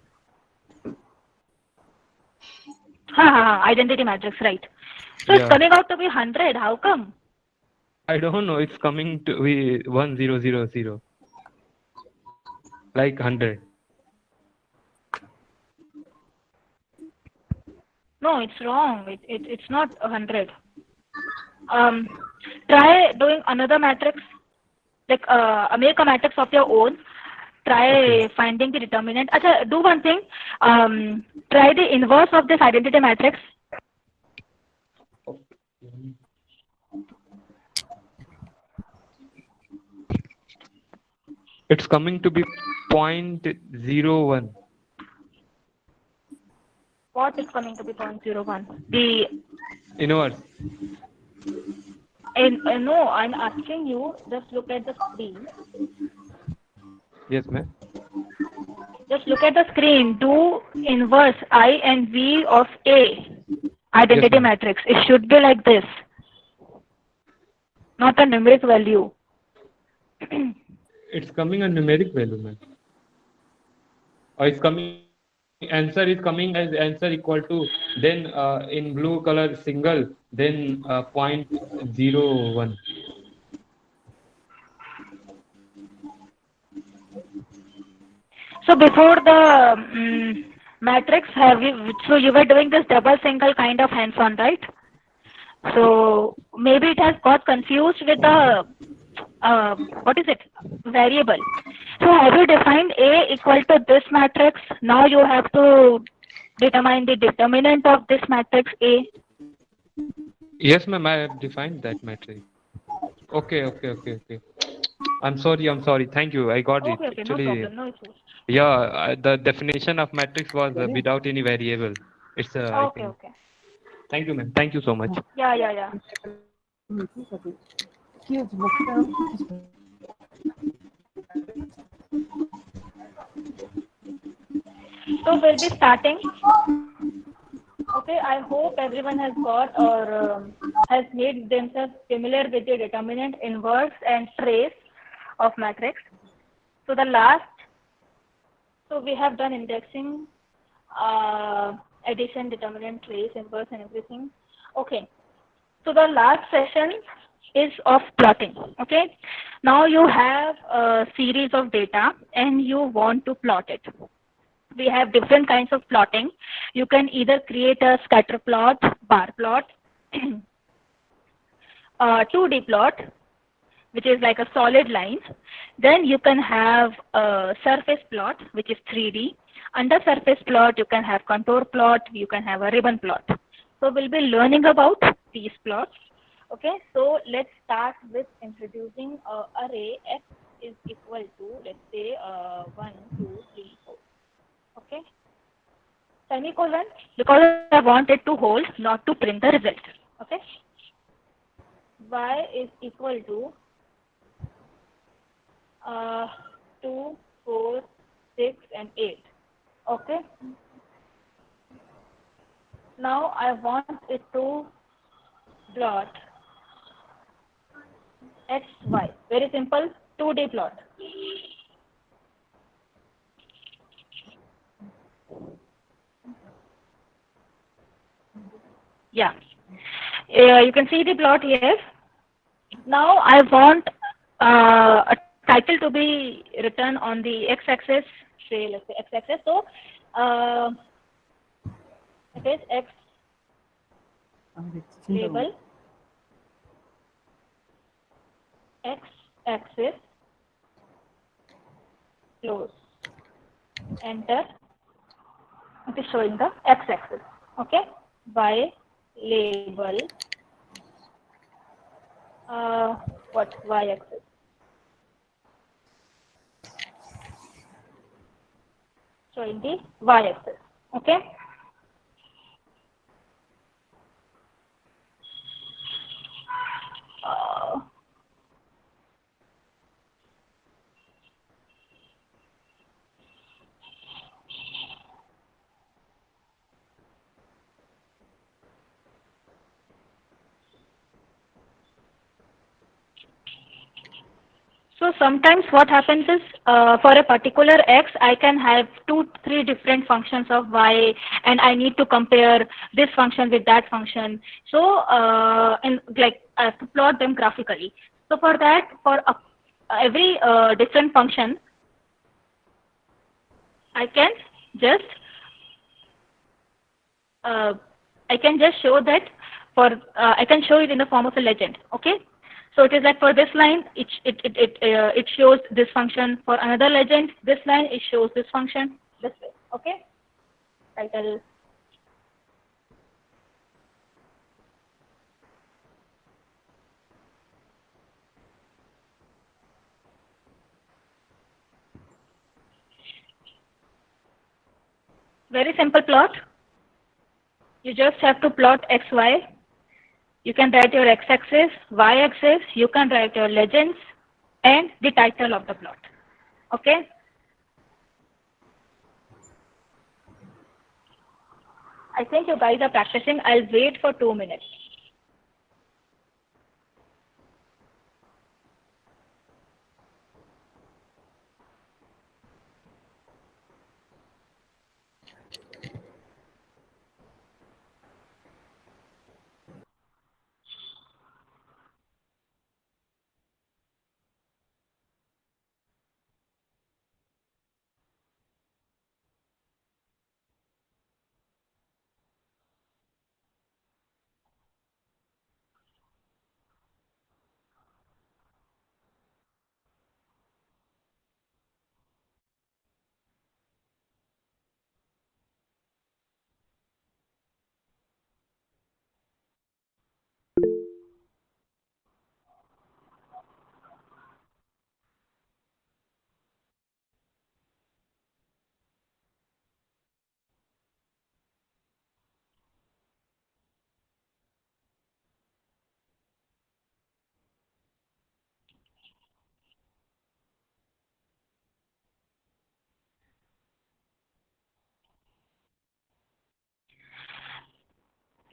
Identity matrix, right. So Yeah. it's coming out to be 100. How come? I don't know. It's coming to be 1000, like 100. No, it's wrong. It's not 100. Try doing another matrix. Like make a matrix of your own. Try finding the determinant. Achha, do one thing. Try the inverse of this identity matrix. It's coming to be 0.01. What is coming to be 0.01? The Inverse. no, I'm asking you. Just look at the screen. Yes, ma'am. Just look at the screen. Do inverse I and V of A identity Yes, ma'am. matrix. It should be like this, not a numeric value. It's coming a numeric value, ma'am. Or it's coming. Answer is coming as answer equal to then in blue color single then 0.01. So before the matrix, so you were doing this double single kind of hands-on, right? So maybe it has got confused with the what is it? Variable. So have you defined A equal to this matrix? Now you have to determine the determinant of this matrix A. Yes, ma'am. I have defined that matrix. Okay. I'm sorry. Thank you. I got it. Okay, no Actually, problem, no issues. yeah, the definition of matrix was without any variable. It's I Okay, think. okay. Thank you, ma'am. Thank you so much. Yeah. So we'll be starting. Okay, I hope everyone has got or has made themselves familiar with the determinant, inverse, and trace of matrix. So we have done indexing. addition, determinant, trace, inverse, and everything. Okay. So the last session is of plotting. Okay. Now you have a series of data and you want to plot it. We have different kinds of plotting. You can either create a scatter plot, bar plot, 2D plot, which is like a solid line. Then you can have a surface plot, which is 3D. Under surface plot, you can have contour plot, you can have a ribbon plot. So we'll be learning about these plots. Okay, so let's start with introducing array x is equal to, let's say, 1, 2, 3, 4. Okay, semicolon, because I want it to hold, not to print the result. Okay, y is equal to 2, 4, 6, and 8. Okay. Now I want it to plot x, y. Very simple, 2D plot. Yeah. You can see the plot here. Now I want a title to be written on the x-axis, say let's say x-axis. So it is x label, x-axis, close, enter. It is showing the x-axis. Okay, by label what y-axis. Showing the y-axis. Okay. So sometimes what happens is for a particular x, I can have 2, 3 different functions of y, and I need to compare this function with that function. So and like I have to plot them graphically. So for that, for every different function, I can just show that for I can show it in the form of a legend. Okay. So it is like for this line, it shows this function. For another legend, this line, it shows this function this way. Okay. Title. Very simple plot. You just have to plot x, y. You can write your x-axis, y-axis. You can write your legends and the title of the plot. Okay. I think you guys are practicing. I'll wait for 2 minutes.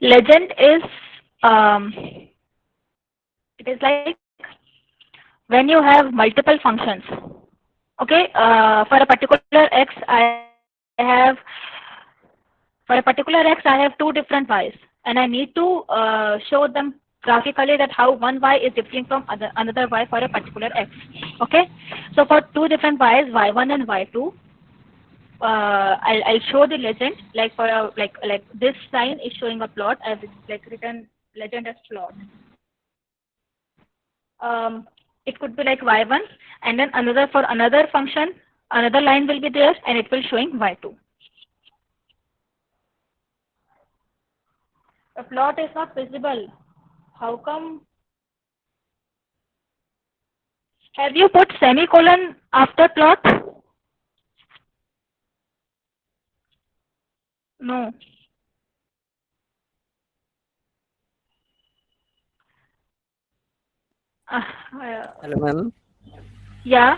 Legend is it is like when you have multiple functions. Okay, for a particular x, I have, For a particular x, I have two different y's, and I need to show them graphically that how one y is different from another y for a particular x. Okay, so for two different y's, y1 and y2, I'll show the legend like for a, like this sign is showing a plot as it's like written legend as plot. It could be like y1, and then another for another function, another line will be there, and it will showing y2. The plot is not visible. How come? Have you put semicolon after plot? No. Uh, Hello, ma'am. yeah.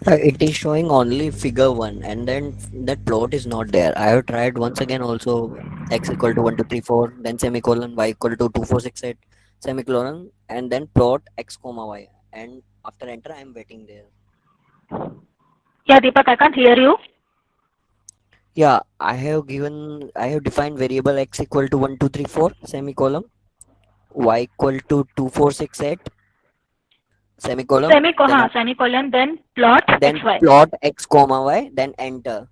It is showing only figure 1, and then that plot is not there. I have tried once again also x equal to 1, 2, 3, 4, then semicolon, y equal to 2, 4, 6, 8, semicolon, and then plot x comma y. And after enter, I am waiting there. Yeah, Deepak, I can't hear you. Yeah, I have defined variable x equal to 1, 2, 3, 4, semicolon, y equal to 2, 4, 6, 8, semicolon, Semicolon, then plot then xy. plot x comma y, then enter.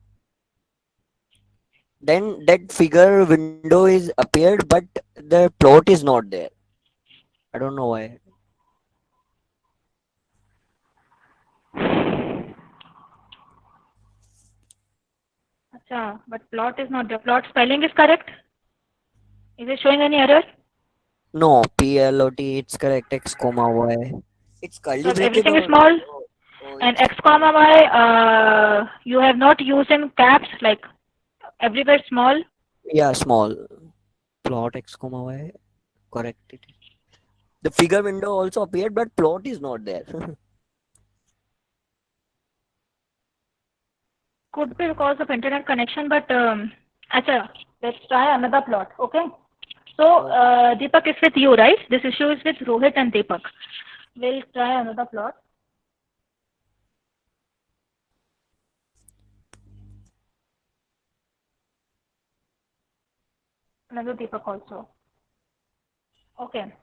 Then that figure window is appeared, but the plot is not there. I don't know why. Acha, but plot is not there. Plot spelling is correct. Is it showing any error? No, plot, it's correct, x comma y. It's So curly bracket everything is or small, and it's x comma y, you have not used in caps, like everywhere small. yeah, small. Plot x comma y, correct. It is. The figure window also appeared, but plot is not there. Could be because of internet connection, but acha, let's try another plot. Okay. So Oh, Deepak is with you, right? This issue is with Rohit and Deepak. We'll try another plot. Another Deepak also. Okay.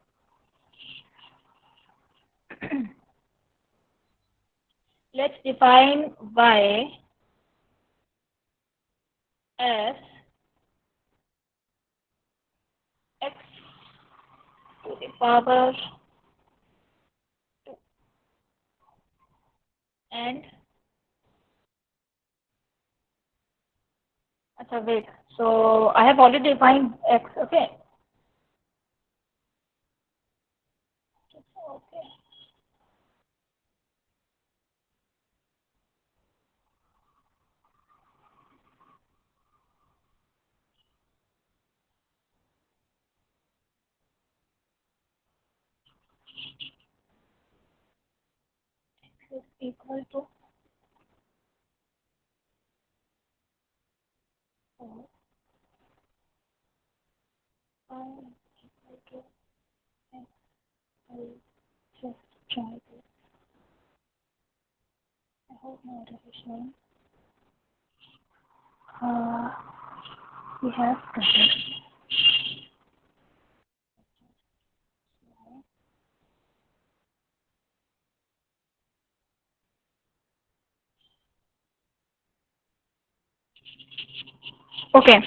Let's define y as x to the power 2, and acha, wait. So I have already defined x. Okay. Okay. Is equal to 4. I equal to x. I'll just try this. I hope my error is showing. Uh, we have started. Okay.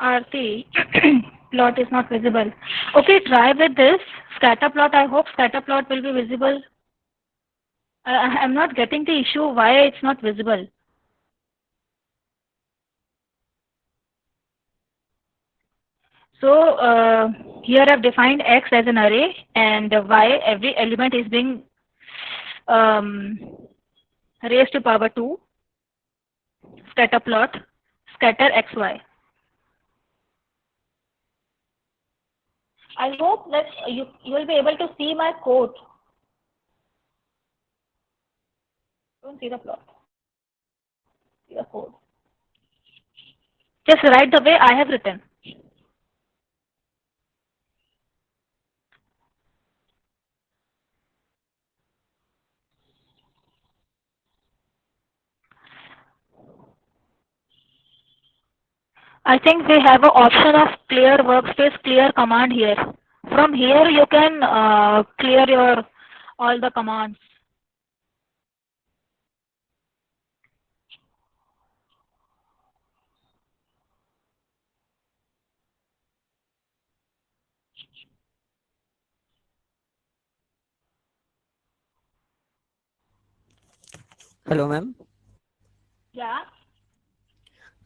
Aarti, plot is not visible. Okay, try with this scatter plot. I hope scatter plot will be visible. I'm not getting the issue why it's not visible. So here I've defined x as an array, and y, every element is being um, raised to power 2. Scatter plot, scatter xy. I hope that you will be able to see my code. Don't see the plot. See the code. Just write the way I have written. I think we have an option of clear workspace, clear command here. From here you can clear your all the commands. Hello, ma'am. Yeah.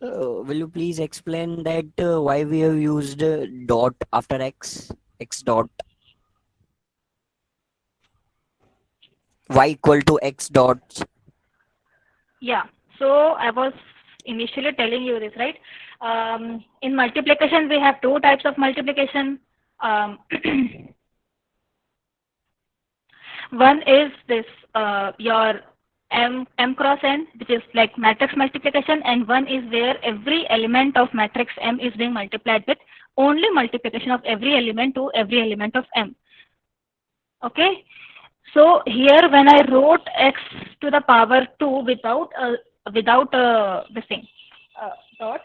Will you please explain that why we have used dot after x, x dot, y equal to x dots? Yeah. So I was initially telling you this, right? In multiplication, we have two types of multiplication. Um, one is this your m cross n, which is like matrix multiplication, and one is where every element of matrix M is being multiplied with only multiplication of every element to every element of M. Okay. So here when I wrote x to the power 2 without this thing dot,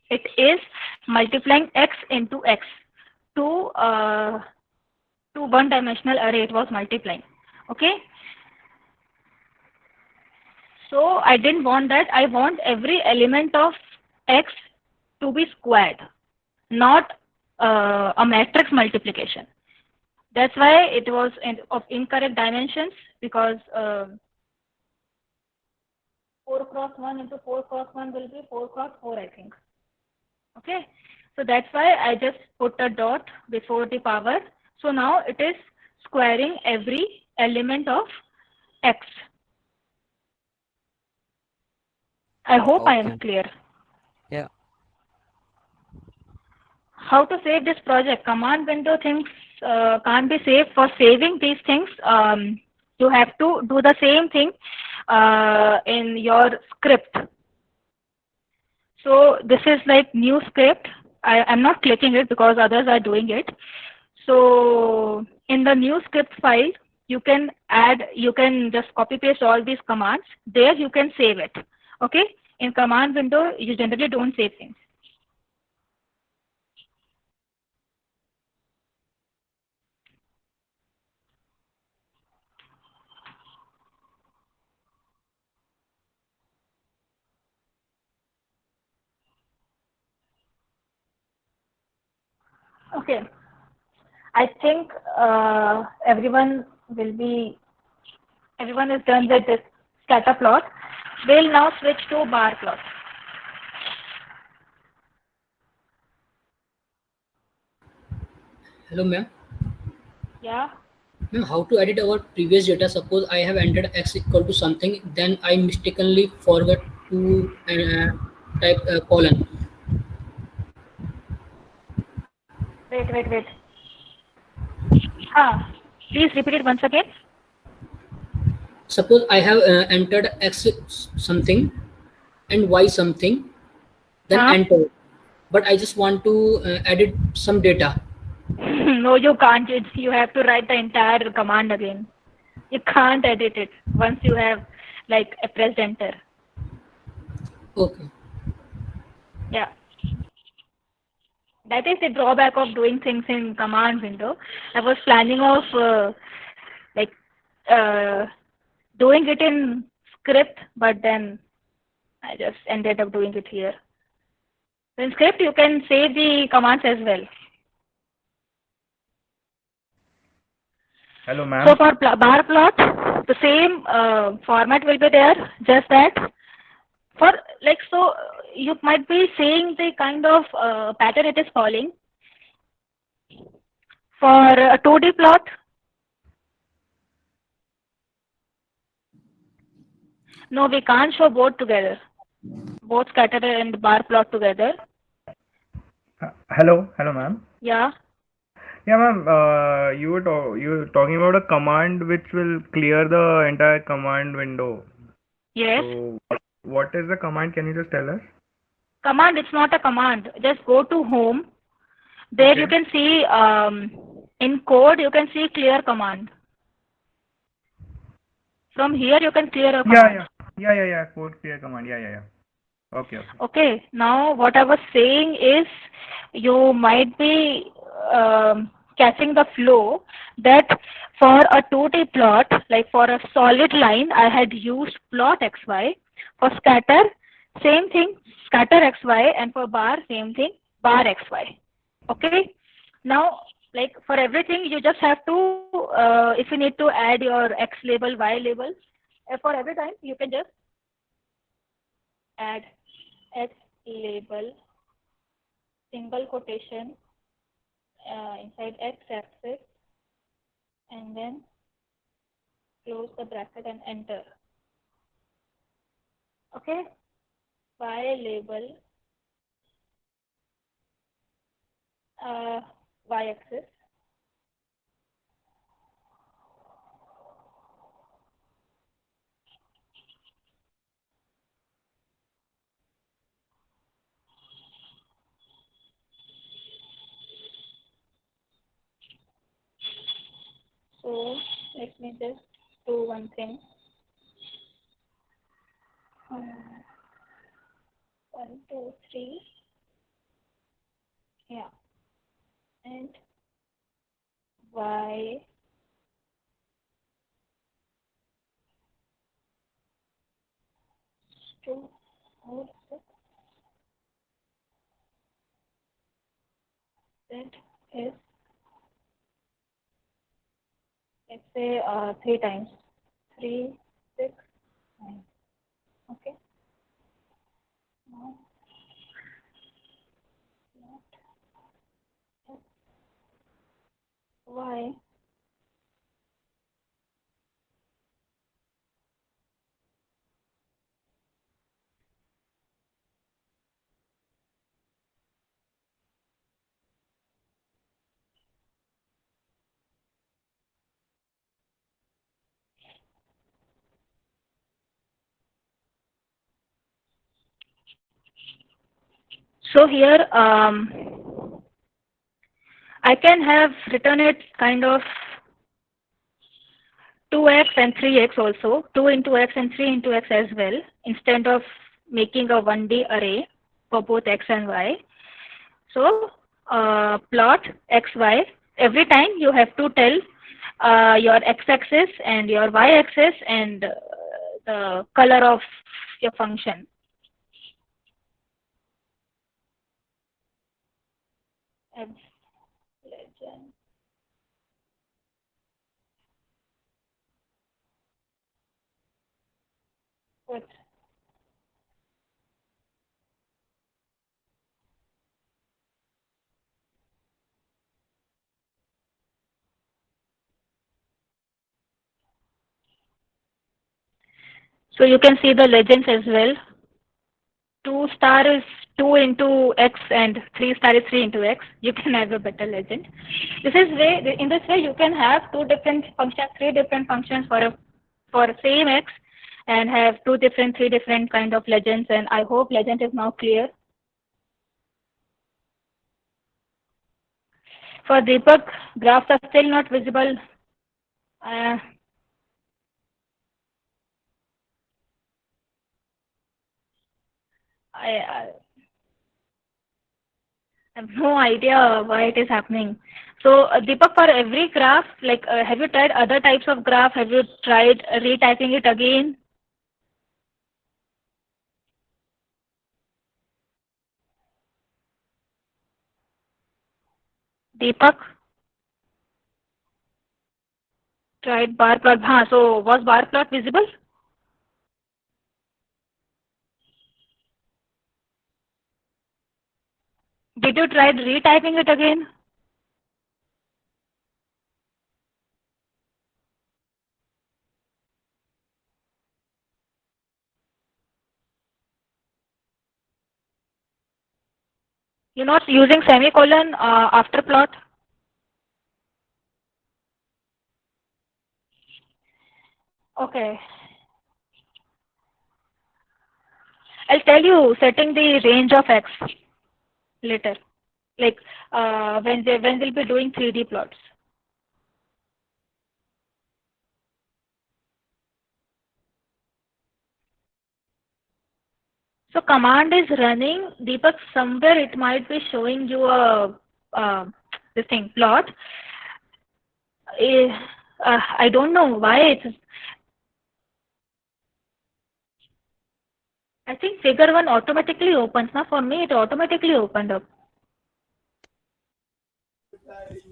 it is multiplying x into x to one dimensional array. It was multiplying. Okay. So I didn't want that. I want every element of x to be squared, not a matrix multiplication. That's why it was of incorrect dimensions, because 4 cross 1 into 4 cross 1 will be 4 cross 4, I think. Okay. So that's why I just put a dot before the power. So now it is squaring every element of x. I hope I am Okay. clear. Yeah. How to save this project? Command window things can't be saved. For saving these things, you have to do the same thing in your script. So this is like new script. I'm not clicking it because others are doing it. So in the new script file, you can just copy paste all these commands. There you can save it. Okay. In command window, you generally don't save things. Okay. I think everyone is done with this scatter plot. We'll now switch to bar plot. Hello, ma'am. Yeah. Ma'am, how to edit our previous data? Suppose I have entered x equal to something, then I mistakenly forgot to type colon. Wait. Please repeat it once again. Suppose I have entered x something and y something, then enter. But I just want to edit some data. No, you can't. You have to write the entire command again. You can't edit it once you have like pressed enter. Okay. Yeah. That is the drawback of doing things in command window. I was planning of doing it in script, but then I just ended up doing it here. In script, you can save the commands as well. Hello, ma'am. So for bar plot, the same format will be there, just that for so you might be seeing the kind of pattern it is following. For a 2D plot, no, we can't show both together, both scatter and bar plot together. Hello, ma'am. Yeah. Yeah, ma'am. You were talking about a command which will clear the entire command window. Yes. So, what is the command? Can you just tell us? Command, it's not a command. Just go to home. There Okay. you can see in code you can see clear command. From here you can clear a command. Yeah. Code clear command. Yeah. Okay, okay. Okay, now what I was saying is you might be catching the flow that for a 2D plot, like for a solid line, I had used plot xy. For scatter, same thing, scatter xy, and for bar, same thing, bar xy. Okay, now like for everything, you just have to, if you need to add your x label, y label, for every time, you can just add x label single quotation inside x axis and then close the bracket and enter. Okay, y label y axis. So let me just do one thing. 1, 2, 3. Yeah, and y 2, 4, 6. That is, let's say 3 times 3, 6, 9. Okay. Now y. So here I can have written it kind of 2x and 3x also, 2 into x and 3 into x as well, instead of making a 1D array for both x and y. So plot xy, every time you have to tell your x-axis and your y-axis and the color of your function. Legend. What? So you can see the legends as well. 2 star is 2 into x and 3 star is 3 into x. You can have a better legend. This is way, in this way you can have 2 different functions, 3 different functions for same x and have 2 different, 3 different kind of legends, and I hope legend is now clear. For Deepak, graphs are still not visible. Uh, I have no idea why it is happening. So Deepak, for every graph, like have you tried other types of graph? Have you tried retyping it again? Deepak tried bar plot. So was bar plot visible? Did you try retyping it again? You're not using semicolon after plot? Okay. I'll tell you setting the range of x later. Like when we'll be doing 3D plots. So command is running, Deepak. Somewhere it might be showing you a this thing plot. I don't know why it's. I think figure 1 automatically opens. Now for me, it automatically opened up.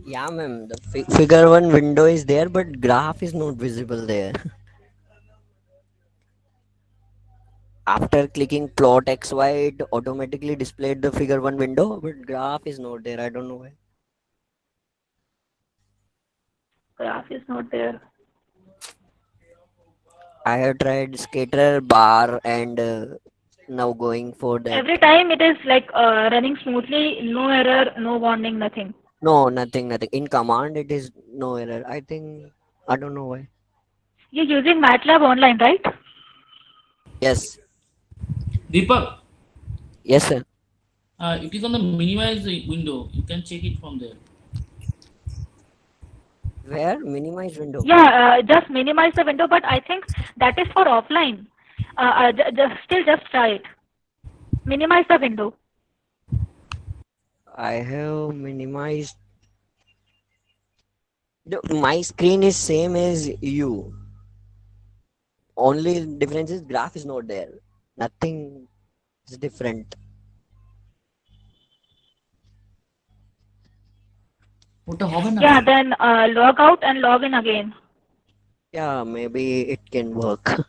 Yeah, ma'am. The figure 1 window is there, but graph is not visible there. After clicking plot XY, it automatically displayed the figure 1 window, but graph is not there. I don't know why. Graph is not there. I have tried scatter bar and now going for that. Every time it is like running smoothly, no error, no warning, nothing. No, nothing. In command, it is no error. I think, I don't know why. You're using MATLAB online, right? Yes. Deepak, Yes, sir. it is on the minimize window. You can check it from there. Where? Minimize window. Yeah, just minimize the window, but I think that is for offline. Just try it. Minimize the window. I have minimized. My screen is same as you. Only difference is graph is not there. Nothing is different. Yeah, then log out and log in again. Yeah, maybe it can work.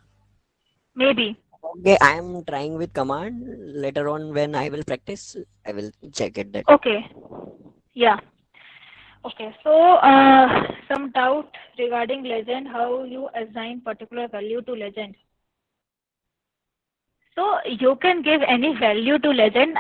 Maybe. Okay, I am trying with command. Later on, when I will practice, I will check it. That. Okay. Yeah. Okay. So some doubt regarding legend, how you assign particular value to legend. So you can give any value to legend.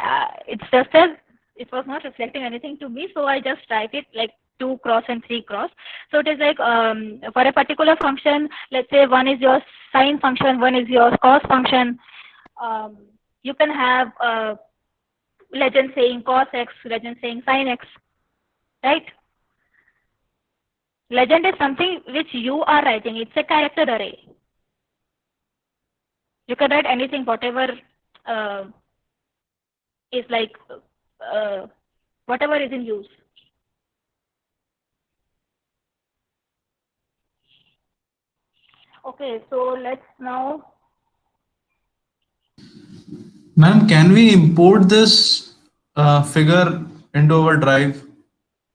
It's just that it was not reflecting anything to me, so I just type it like 2 cross and 3 cross. So it is like for a particular function, let's say one is your sine function, one is your cos function. You can have legend saying cos x, legend saying sine x, right? Legend is something which you are writing. It's a character array. You can write anything, whatever is like whatever is in use. Okay, so let's now. Ma'am, can we import this figure into our drive,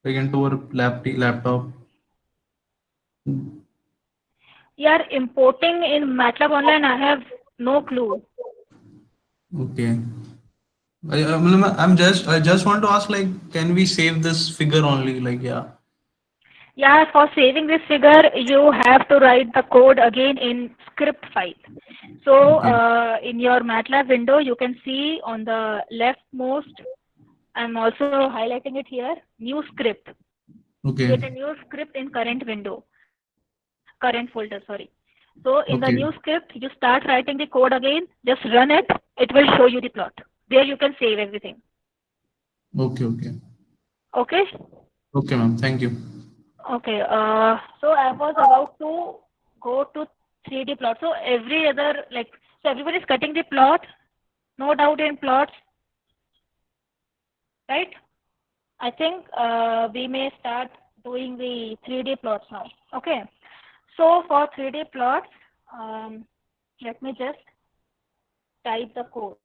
like into our laptop? Yeah, importing in MATLAB Online, I have no clue. Okay. I just want to ask, like, can we save this figure only? Like, yeah. Yeah, for saving this figure, you have to write the code again in script file. So in your MATLAB window, you can see on the leftmost, I'm also highlighting it here, new script. Okay. Get a new script in current window, current folder, sorry. So in the new script, you start writing the code again, just run it, it will show you the plot. There you can save everything. Okay. Okay? Okay, ma'am. Thank you. Okay, so I was about to go to 3D plot. So every other, like, so everybody is cutting the plot, no doubt in plots, right? I think we may start doing the 3D plots now. Okay, so for 3D plots, let me just type the code.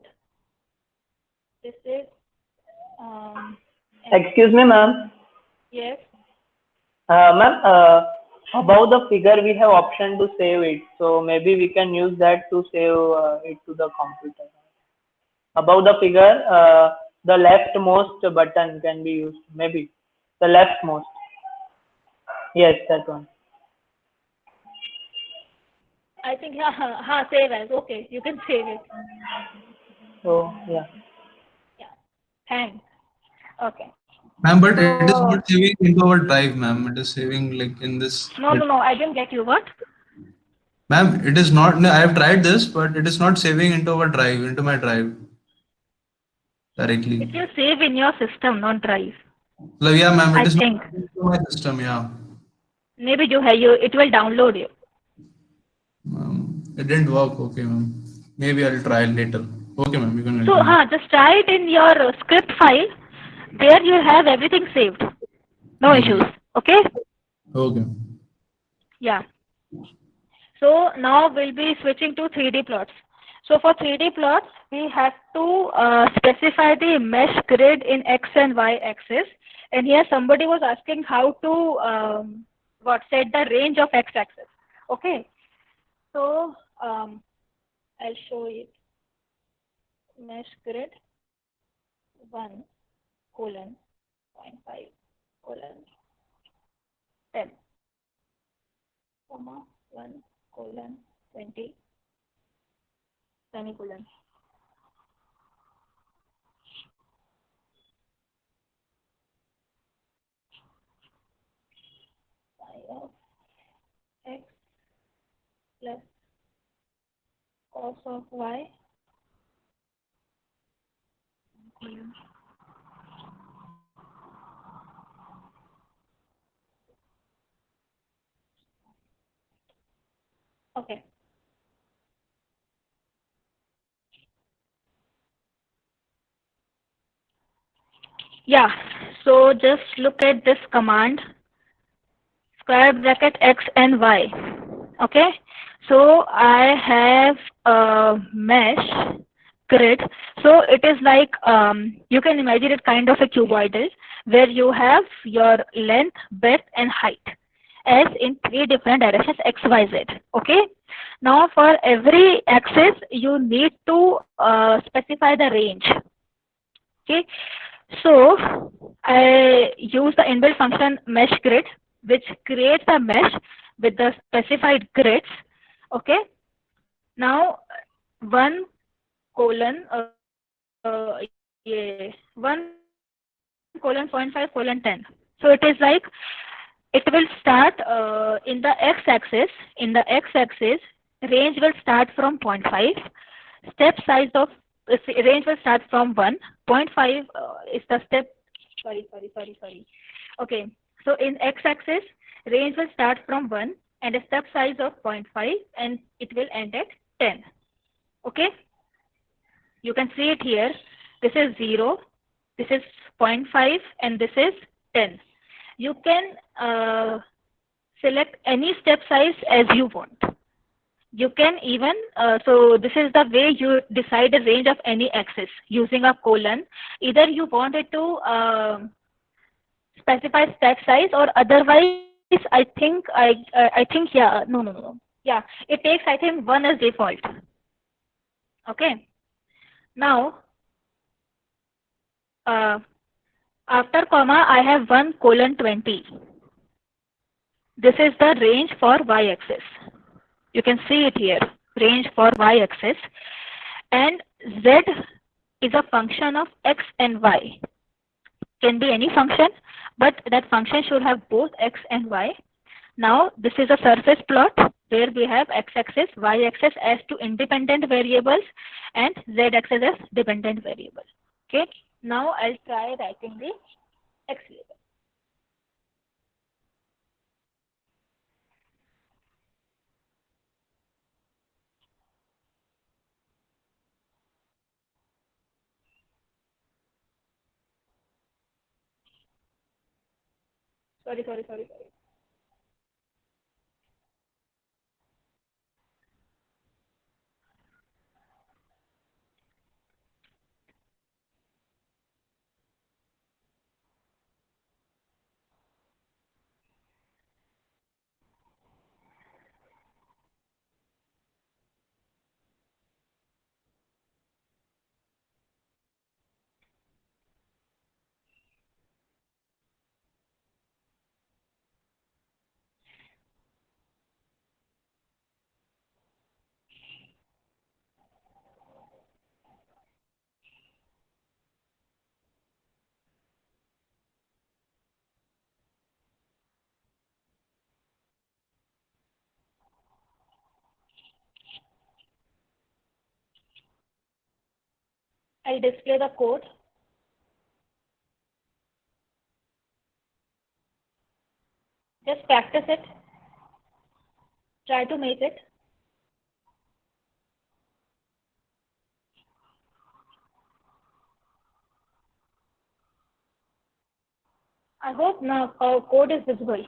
This is, excuse me, ma'am. Yes. Ma'am, above the figure we have option to save it, so maybe we can use that to save it to the computer. Above the figure, the leftmost button can be used, maybe the leftmost. Yes, that one. I think save as. Okay, you can save it. So yeah. Yeah. Thanks. Okay. Ma'am, but it is not saving into our drive, ma'am. It is saving like in this. No, I didn't get you. What? Ma'am, it is not. I have tried this, but it is not saving into our drive, into my drive directly. It will save in your system, not drive. Like, yeah, ma'am. It is think. not into my system. Yeah. Maybe it will download you. It didn't work. Okay, ma'am. Maybe I'll try later. Okay, ma'am, you can So, continue. just try it in your script file. There you have everything saved. No Okay. issues. Okay? Okay. Yeah. So now we'll be switching to 3D plots. So for 3D plots, we have to specify the mesh grid in X and Y axis. And here somebody was asking how to set the range of X axis. Okay. So I'll show it. Mesh grid 1 colon 0.5 colon 10 comma 1 colon 20 semicolon. Phi of X plus cos of Y colon. Okay. Yeah. So just look at this command, square bracket X and Y. Okay. So I have a mesh grid. So it is like you can imagine it kind of a cuboidal where you have your length, breadth, and height as in 3 different directions X, Y, Z. Okay. Now for every axis you need to specify the range. Okay. So I use the inbuilt function mesh grid, which creates a mesh with the specified grids. Okay. Now 1 colon yeah, 1 colon 0.5 colon 10. So it is like it will start in the x-axis. In the x-axis, range will start from 0.5. Step size of range will start from 1. 0.5 is the step. Sorry. Okay. So in x-axis, range will start from 1 and a step size of 0.5 and it will end at 10. Okay. You can see it here. This is 0, this is 0.5 and this is 10. You can select any step size as you want. You can even, so this is the way you decide the range of any axis using a colon. Either you want it to specify step size or otherwise I think yeah, no. Yeah, it takes I think 1 as default. Okay. Now, after comma, I have 1 colon 20. This is the range for y-axis. You can see it here, range for y-axis. And z is a function of x and y. Can be any function, but that function should have both x and y. Now, this is a surface plot where we have x-axis, y-axis as two independent variables and z-axis as dependent variable. Okay. Now, I'll try writing the x label. Sorry. I'll display the code. Just practice it. Try to make it. I hope now our code is visible.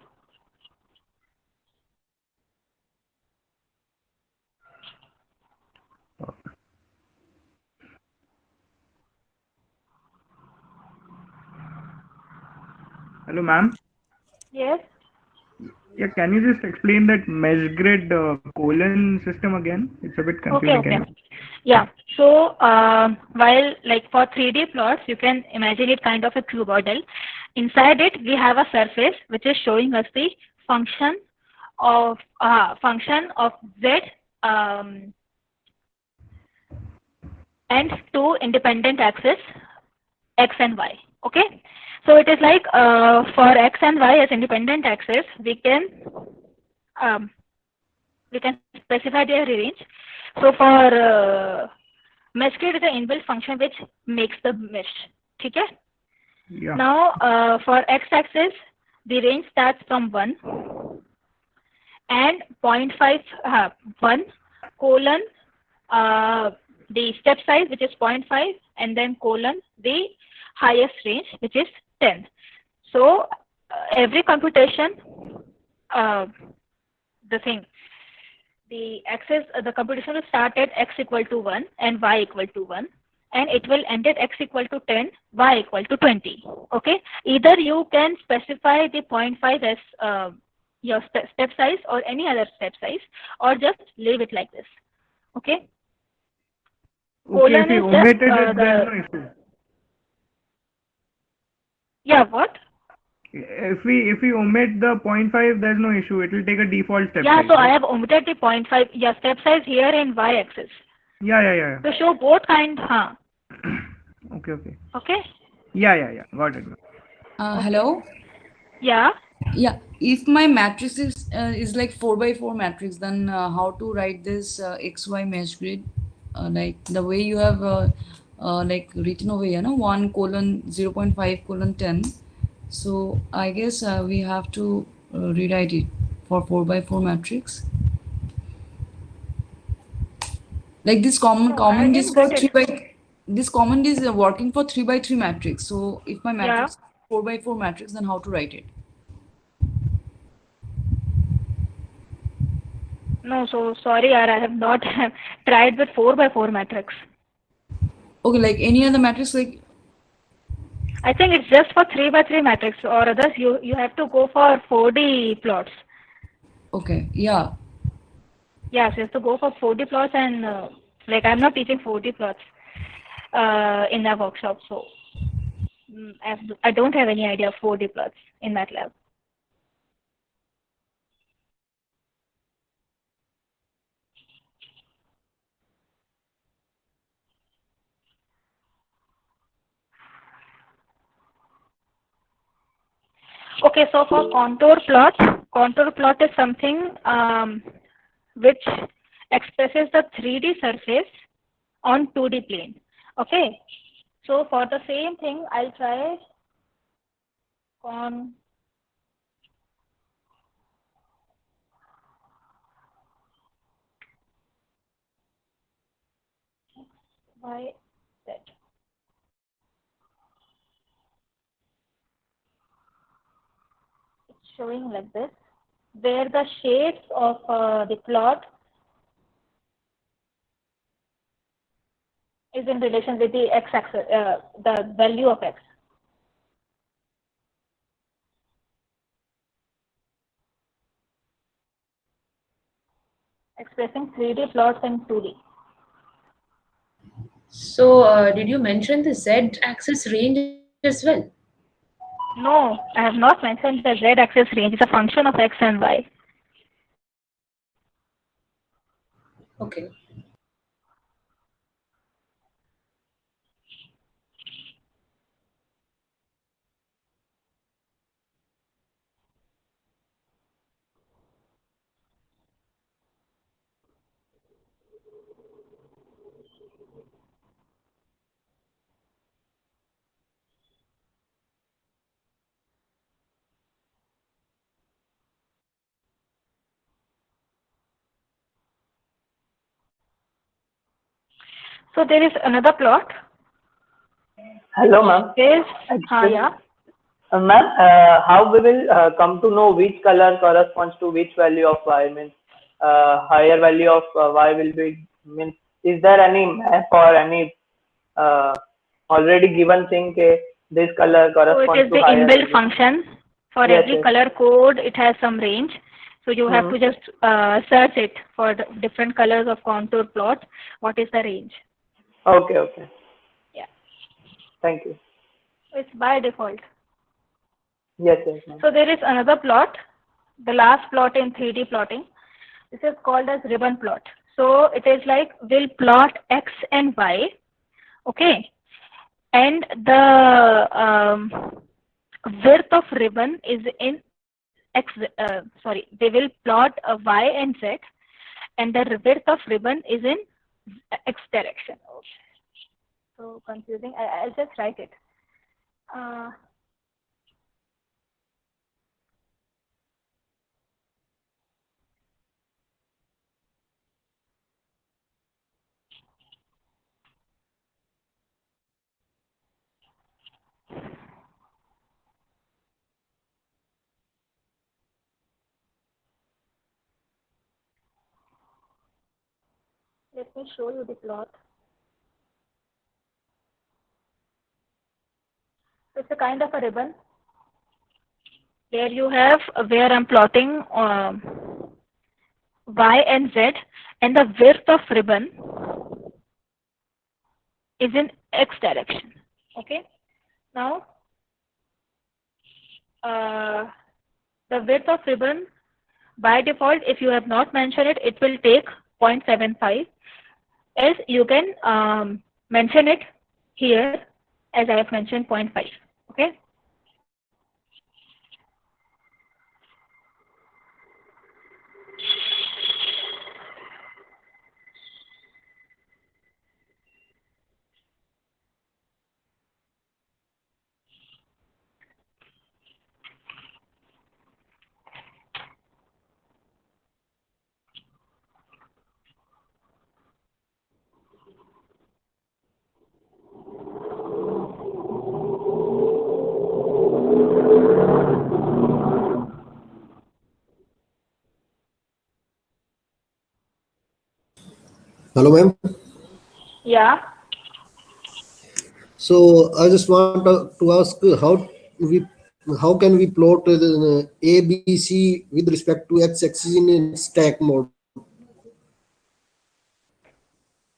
Hello, ma'am. Yes. Yeah, can you just explain that mesh grid colon system again? It's a bit confusing. Okay. Yeah. So while like for 3D plots, you can imagine it kind of a cuboidal. Inside it, we have a surface which is showing us the function of z and two independent axes x and y. Okay. So it is like for x and y as independent axes, we can specify their range. So for mesh grid is an inbuilt function which makes the mesh. Okay? Yeah. Now for x-axis, the range starts from 1 and 0.5 1 colon the step size which is 0.5 and then colon the highest range which is 10. So every computation the computation will start at x equal to 1 and y equal to 1 and it will end at x equal to 10, y equal to 20. Okay, either you can specify the 0.5 as your step size or any other step size, or just leave it like this. Okay. Okay, if we omitted it, there's no issue. Yeah, what? If we omit the 0.5, there's no issue. It will take a default step Yeah, size. so I have omitted the 0.5. Yeah, step size here in y-axis. Yeah. To show both kind, Okay. Okay. Yeah. Got it. Hello. Yeah. Yeah. If my matrix is like 4x4 matrix, then how to write this XY mesh grid? Like the way you have like written over here, no 1 colon 0.5 colon 10. So I guess we have to rewrite it for 4x4 matrix. Like this common is for 3x. This common is working for 3x3 matrix. So if my matrix is 4x4 matrix, then how to write it? No, so sorry, I have not tried with 4x4 matrix. Okay, like any other matrix, like I think it's just for 3x3 matrix, or others you have to go for 4D plots. Okay, yeah. Yes, you have to go for 4D plots, and like I'm not teaching 4D plots in that workshop, so I don't have any idea of 4D plots in MATLAB. Okay, so for contour plot is something which expresses the 3D surface on 2D plane. Okay, so for the same thing, I'll try by Z. It's showing like this, where the shades of the plot is in relation with the x-axis, the value of x. Expressing 3D plots in 2D. So, did you mention the z-axis range as well? No, I have not mentioned the z-axis range. It's a function of x and y. Okay. So there is another plot. Hello, ma'am. Yeah. Ma'am, how we will come to know which color corresponds to which value of y? Means higher value of y will be, means, is there any map or any uh, already given thing that this color So it corresponds is to the higher inbuilt value? function. For Yes, every yes. color code, it has some range. So you have to just search it for the different colors of contour plot. What is the range? Okay, okay. Yeah. Thank you. It's by default. Yes, yes, ma'am. So there is another plot, the last plot in 3D plotting. This is called as ribbon plot. So it is like we'll plot x and y, okay, and the width of ribbon is in x. They will plot a y and z, and the width of ribbon is in x direction. Okay. So confusing. I'll just write it. Let me show you the plot. It's a kind of a ribbon. There you have where I'm plotting y and z, and the width of ribbon is in x direction. Okay. Now, the width of ribbon by default, if you have not mentioned it, it will take 0.75. Else you can mention it here as I have mentioned 0.5. Okay. Hello, ma'am. Yeah. So I just want to ask how can we plot A, B, C with respect to x-axis in stack mode?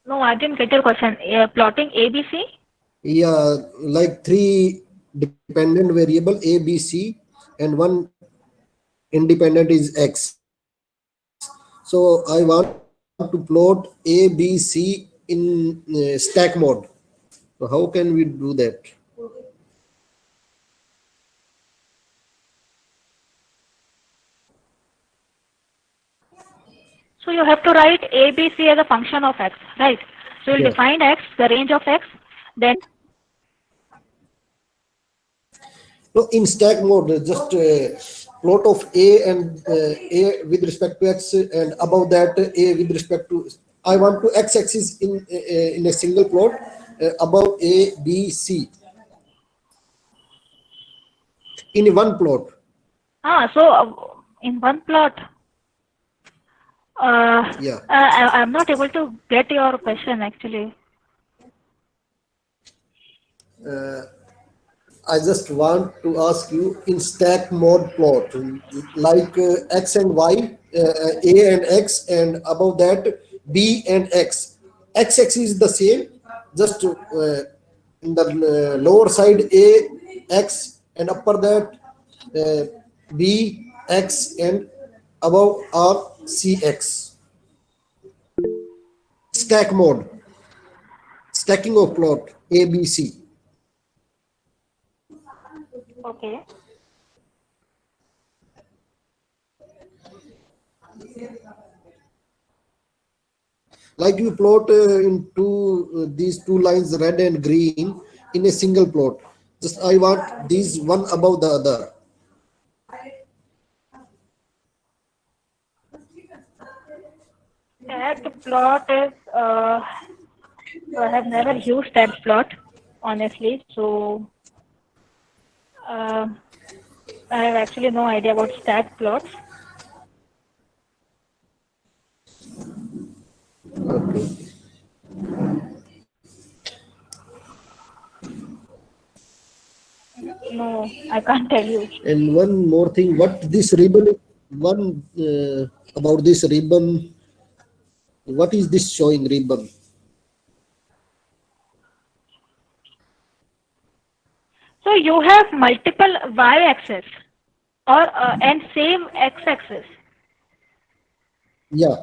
No, I didn't get your question. Plotting ABC? Yeah, like three dependent variable A, B, C, and one independent is x. So I want to plot A, B, C in stack mode. So how can we do that? So you have to write ABC as a function of x, right? So you'll Yeah. define x, the range of x, then No, in stack mode, just plot of A and A with respect to x, and above that A with respect to. I want to x-axis in a single plot above A, B, C in one plot. in one plot. Yeah. I'm not able to get your question actually. I just want to ask you in stack mode plot, like x and y, A and x, and above that B and x. X-axis is the same, just in the lower side A, x, and upper that B, x, and above are CX. Stack mode, stacking of plot A, B, C. Okay. Like you plot these two lines, red and green, in a single plot. Just I want these one above the other. That plot is I have never used that plot honestly, so I have actually no idea about stat plots. Okay. No, I can't tell you. And one more thing, what this ribbon, one about this ribbon, what is this showing ribbon? So you have multiple y-axis or and same x-axis. Yeah.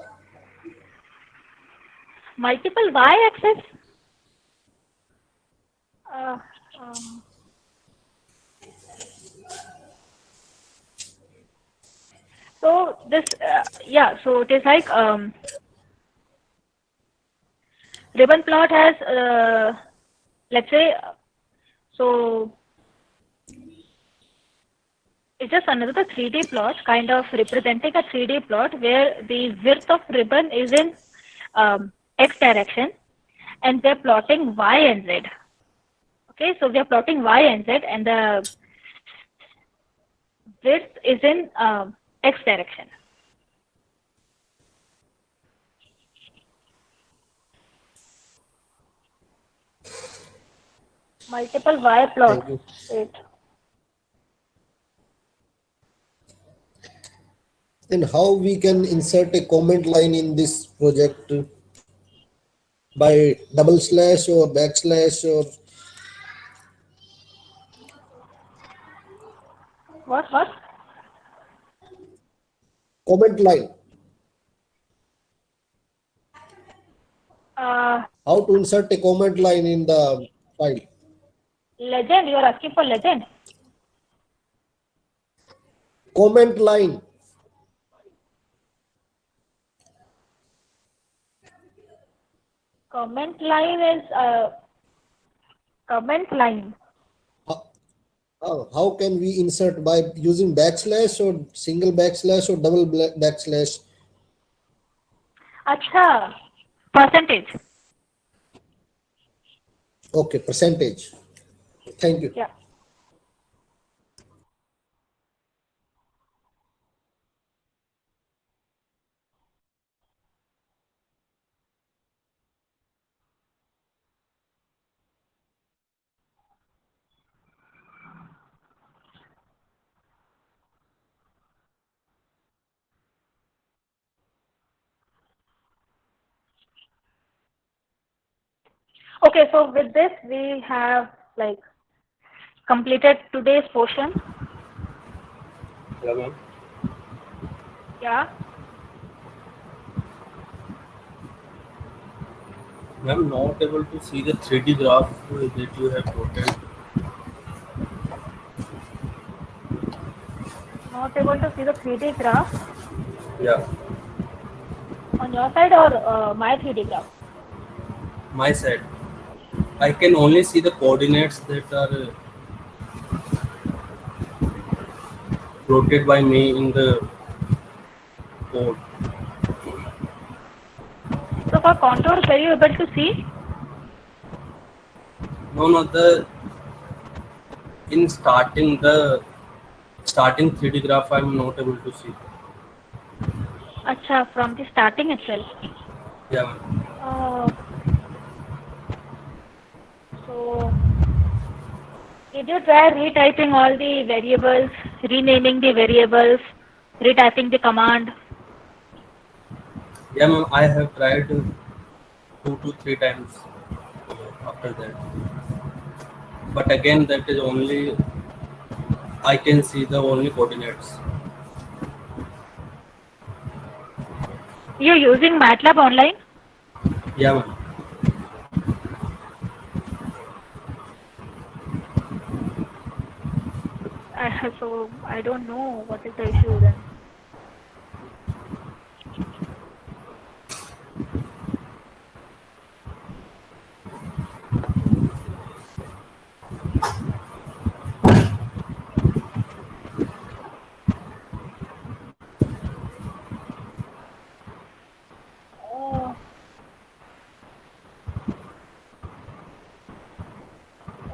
Multiple y-axis. Uh, um, so this, yeah. So it is like ribbon plot has, let's say, so it's just another 3D plot, kind of representing a 3D plot where the width of ribbon is in x direction, and they're plotting y and z. Okay, so we are plotting y and z, and the width is in x direction. Multiple y plots. Wait. And how we can insert a comment line in this project by double slash or backslash or What? comment line? How to insert a comment line in the file? Legend, you are asking for legend? Comment line. Comment line is comment line. How can we insert by using backslash or single backslash or double backslash? Acha, percentage. Okay, percentage. Thank you. Yeah. Okay, so with this we have like completed today's portion. Yeah, ma'am. Yeah. I'm not able to see the 3D graph that you have plotted. Not able to see the 3D graph Yeah, on your side or my 3D graph? my side. I can only see the coordinates that are plotted by me in the code. So for contours, were you able to see? No, in starting 3D graph, I'm not able to see. Acha, from the starting itself. Yeah, ma'am. So did you try retyping all the variables, renaming the variables, retyping the command? Yeah, ma'am. I have tried 2 to 3 times after that. But again, that is only, I can see the only coordinates. You're using MATLAB online? Yeah, ma'am. So I don't know what is the issue then.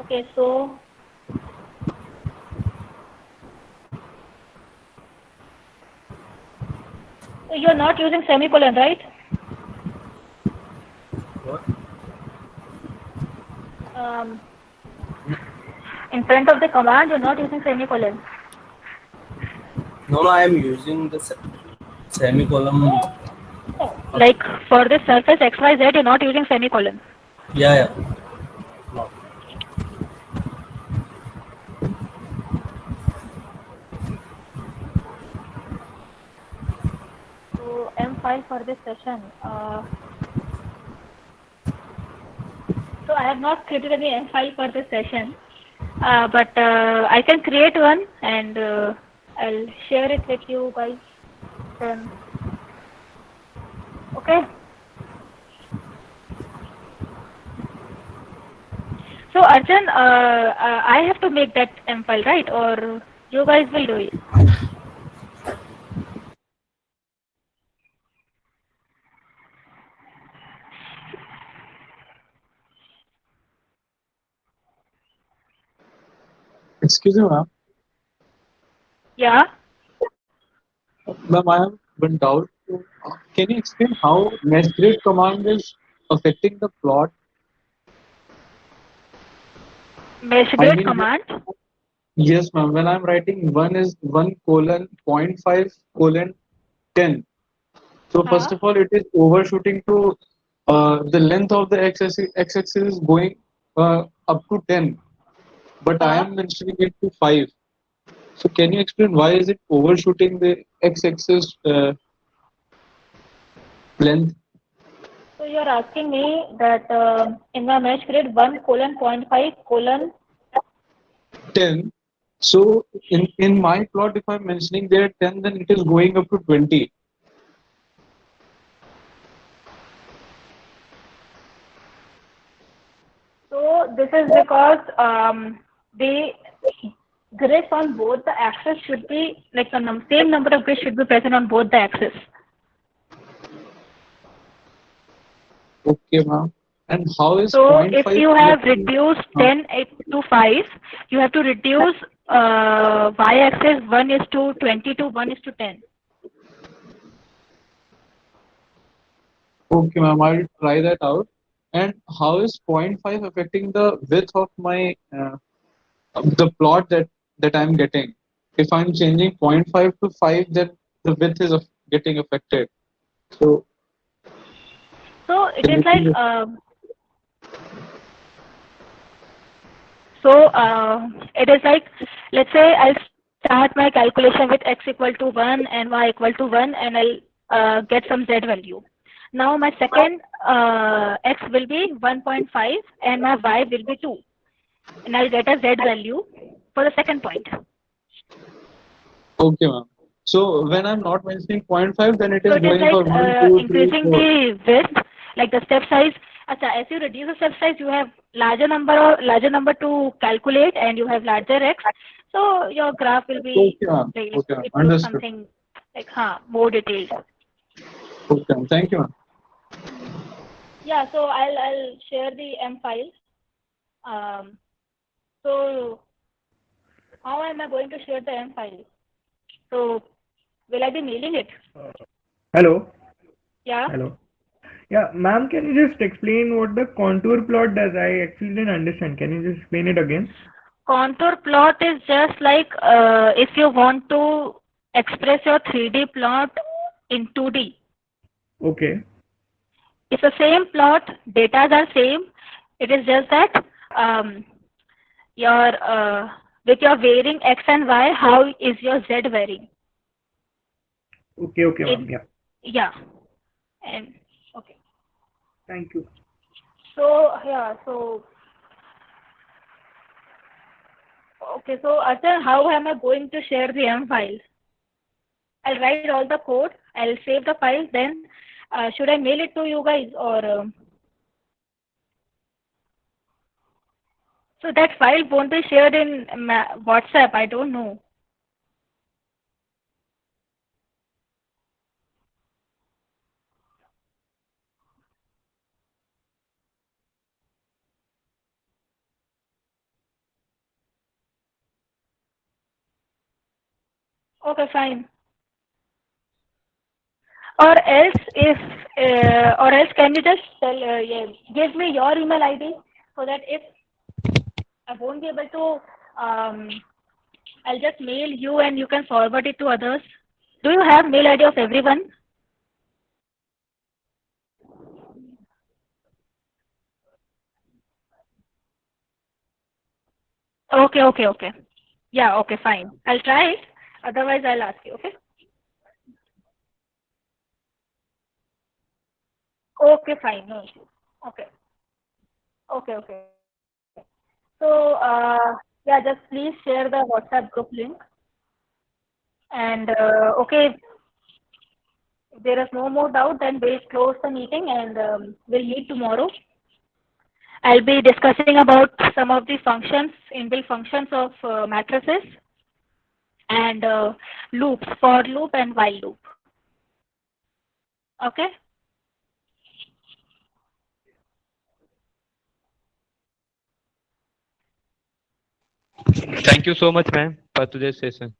Okay, so So you're not using semicolon, right? What? Um, in front of the command, you're not using semicolon. No, I am using the semicolon. Like for this surface XYZ, you're not using semicolon. Yeah. No. So M file for this session. So I have not created any M file for this session, but I can create one and I'll share it with you guys. Then, okay. So Arjun, I have to make that M file, right? Or you guys will do it? Excuse me, ma'am. Yeah. Ma'am, I have one doubt. Can you explain how mesh grid command is affecting the plot? Mesh I grid mean, command. yes, ma'am. When I'm writing 1:0.5:10. So first of all, it is overshooting to the length of the x-axis is going up to 10, but I am mentioning it to 5. So can you explain why is it overshooting the x-axis length? So you're asking me that in my mesh grid 1:0.5:10. 10. So in my plot, if I'm mentioning there 10, then it is going up to 20. So this is because the grids on both the axes should be like the same number of grids should be present on both the axes. Okay, ma'am. And how is So 0.5 if you have affecting- reduced 10 to 5, you have to reduce y-axis 1:20 to 1:10. Okay, ma'am, I'll try that out. And how is 0.5 affecting the width of my the plot that I'm getting? If I'm changing 0.5 to 5, then the width is getting affected. So it can is you like please- it is like, let's say I'll start my calculation with x equal to 1 and y equal to 1, and I'll get some z value. Now my second x will be 1.5 and my y will be 2, and I'll get a z value for the second point. Okay, ma'am. So when I'm not mentioning 0.5, then it So is it is going like for 1, 2, 3, increasing 4. the width, like the step size. As you reduce the step size, you have larger number to calculate, and you have larger x. So your graph will be Okay, ma'am. like Okay, ma'am. it looks Understood. something like more detailed. Okay, ma'am. Thank you, ma'am. Yeah. So I'll share the M file. So how am I going to share the M file? So will I be mailing it? Hello. Yeah. Hello. Yeah, ma'am, can you just explain what the contour plot does? I actually didn't understand. Can you just explain it again? Contour plot is just like if you want to express your 3D plot in 2D. Okay. It's the same plot, data are same. It is just that your with your varying x and y, how is your z varying? Okay, ma'am. Yeah. Yeah. And okay. Thank you. So yeah, so okay, so Archana, how am I going to share the M file? I'll write all the code, I'll save the file, then should I mail it to you guys or so that file won't be shared in WhatsApp, I don't know. Okay, fine. Or else, if or else, can you just tell, yeah, give me your email ID so that if I won't be able to, I'll just mail you and you can forward it to others. Do you have mail ID of everyone? Okay, okay, okay. Yeah, okay, fine. I'll try it. Otherwise, I'll ask you. Okay. Okay, fine. No issue. Okay. Okay, okay. So, yeah, just please share the WhatsApp group link. And okay, if there is no more doubt, then we'll close the meeting and we'll meet tomorrow. I'll be discussing about some of the functions, inbuilt functions of matrices and loops, for loop and while loop. Okay? Thank you so much, ma'am, for today's session.